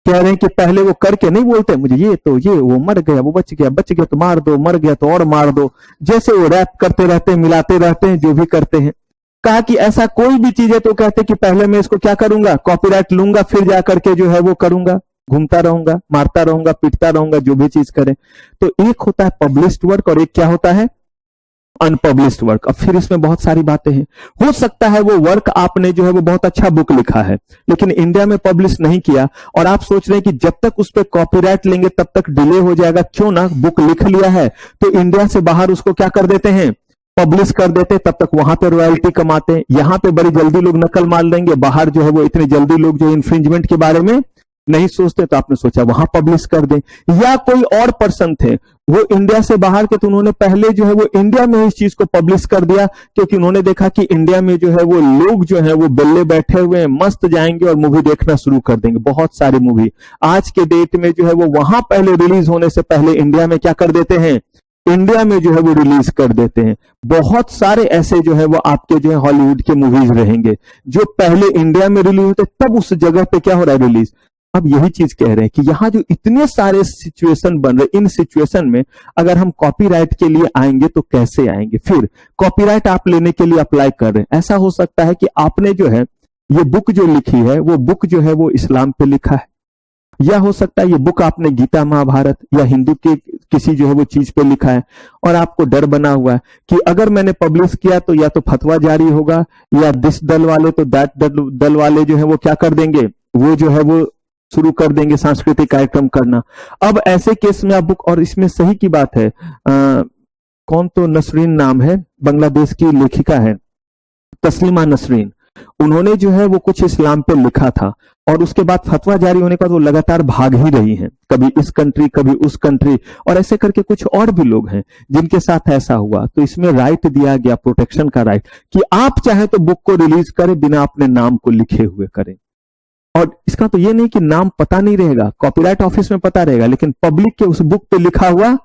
कह रहे हैं कि पहले वो करके नहीं बोलते मुझे ये तो ये, वो मर गया, वो बच गया तो मार दो, मर गया तो और मार दो, जैसे वो रैप करते रहते हैं, मिलाते रहते हैं, जो भी करते हैं। कहा कि ऐसा कोई भी चीज है तो कहते कि पहले मैं इसको क्या करूंगा, कॉपीराइट लूंगा फिर जाकर के जो है वो करूंगा, घूमता रहूंगा, मारता रहूंगा, पीटता रहूंगा, जो भी चीज करें। तो एक होता है पब्लिश्ड वर्क और एक क्या होता है, अनपब्लिश्ड वर्क। अब फिर इसमें बहुत सारी बातें हैं। हो सकता है वो वर्क आपने जो है वो बहुत अच्छा बुक लिखा है लेकिन इंडिया में पब्लिश नहीं किया, और आप सोच रहे हैं कि जब तक उस पर कॉपीराइट लेंगे तब तक डिले हो जाएगा, क्यों ना बुक लिख लिया है तो इंडिया से बाहर उसको क्या कर देते हैं, पब्लिश कर देते, तब तक वहां पे रॉयल्टी कमाते हैं। यहां पे बड़ी जल्दी लोग नकल मार लेंगे, बाहर जो है वो इतनी जल्दी लोग जो इन्फ्रिंजमेंट के बारे में नहीं सोचते, तो आपने सोचा वहां पब्लिश कर दें। या कोई और पर्सन थे वो इंडिया से बाहर के, तो उन्होंने पहले जो है वो इंडिया में इस चीज को पब्लिश कर दिया, क्योंकि उन्होंने देखा कि इंडिया में जो है वो लोग जो है वो बेल्ले बैठे हुए हैं, मस्त जाएंगे और मूवी देखना शुरू कर देंगे। बहुत सारी मूवी आज के डेट में जो है वो वहां पहले रिलीज होने से पहले इंडिया में क्या कर देते हैं, इंडिया में जो है वो रिलीज कर देते हैं। बहुत सारे ऐसे जो है वो आपके जो है हॉलीवुड के मूवीज रहेंगे जो पहले इंडिया में रिलीज होते तब उस जगह पे क्या हो रहा है, रिलीज। अब यही चीज कह रहे हैं कि यहां जो इतने सारे सिचुएशन बन रहे, इन सिचुएशन में अगर हम कॉपीराइट के लिए आएंगे तो कैसे आएंगे। फिर कॉपीराइट आप लेने के लिए अप्लाई कर रहे हैं, ऐसा हो सकता है कि आपने जो है ये बुक जो लिखी है वो बुक जो है वो इस्लाम पे लिखा है, या हो सकता है ये बुक आपने गीता महाभारत या हिंदू के किसी जो है वो चीज पे लिखा है, और आपको डर बना हुआ है कि अगर मैंने पब्लिश किया तो या तो फतवा जारी होगा, या दिस दल वाले तो दैट दल वाले जो है वो क्या कर देंगे, वो जो है वो शुरू कर देंगे सांस्कृतिक कार्यक्रम करना। अब ऐसे केस में आप बुक, और इसमें सही की बात है, कौन तो नसरीन नाम है, बांग्लादेश की लेखिका है तस्लीमा नसरीन, उन्होंने जो है वो कुछ इस्लाम पे लिखा था, और उसके बाद फतवा जारी होने के बाद वो लगातार भाग ही रही हैं, कभी इस कंट्री कभी उस कंट्री, और ऐसे करके कुछ और भी लोग हैं जिनके साथ ऐसा हुआ। तो इसमें राइट दिया गया, प्रोटेक्शन का राइट, कि आप चाहे तो बुक को रिलीज करें बिना अपने नाम को लिखे हुए करें। और इसका तो ये नहीं कि नाम पता नहीं रहेगा, कॉपीराइट ऑफिस में पता रहेगा लेकिन पब्लिक के उस बुक पे लिखा हुआ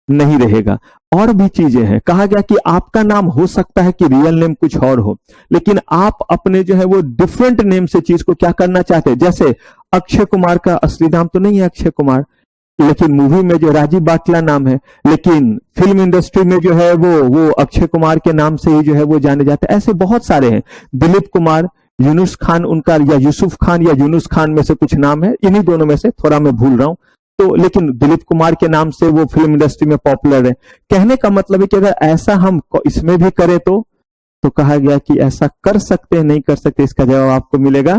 नहीं रहेगा। और भी चीजें हैं, कहा गया कि आपका नाम हो सकता है कि रियल नेम कुछ और हो, लेकिन आप अपने जो है वो डिफरेंट नेम से चीज को क्या करना चाहते हैं। जैसे अक्षय कुमार का असली नाम तो नहीं है अक्षय कुमार, लेकिन मूवी में जो राजीव बाटला नाम है, लेकिन फिल्म इंडस्ट्री में जो है वो अक्षय कुमार के नाम से ही जो है वो जाने जाते हैं। ऐसे बहुत सारे हैं, दिलीप कुमार, यूनुस खान उनका, या यूसुफ खान या यूनुस खान में से कुछ नाम है, इन्हीं दोनों में से, थोड़ा मैं भूल रहा हूं। तो लेकिन दिलीप कुमार के नाम से वो फिल्म इंडस्ट्री में पॉपुलर है। कहने का मतलब है कि अगर ऐसा हम इसमें भी करें तो कहा गया कि ऐसा कर सकते हैं नहीं कर सकते, इसका जवाब आपको मिलेगा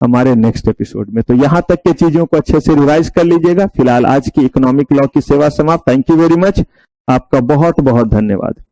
हमारे नेक्स्ट एपिसोड में। तो यहां तक के चीजों को अच्छे से रिवाइज कर लीजिएगा। फिलहाल आज की इकोनॉमिक लॉ की सेवा समाप्त। थैंक यू वेरी मच, आपका बहुत बहुत धन्यवाद।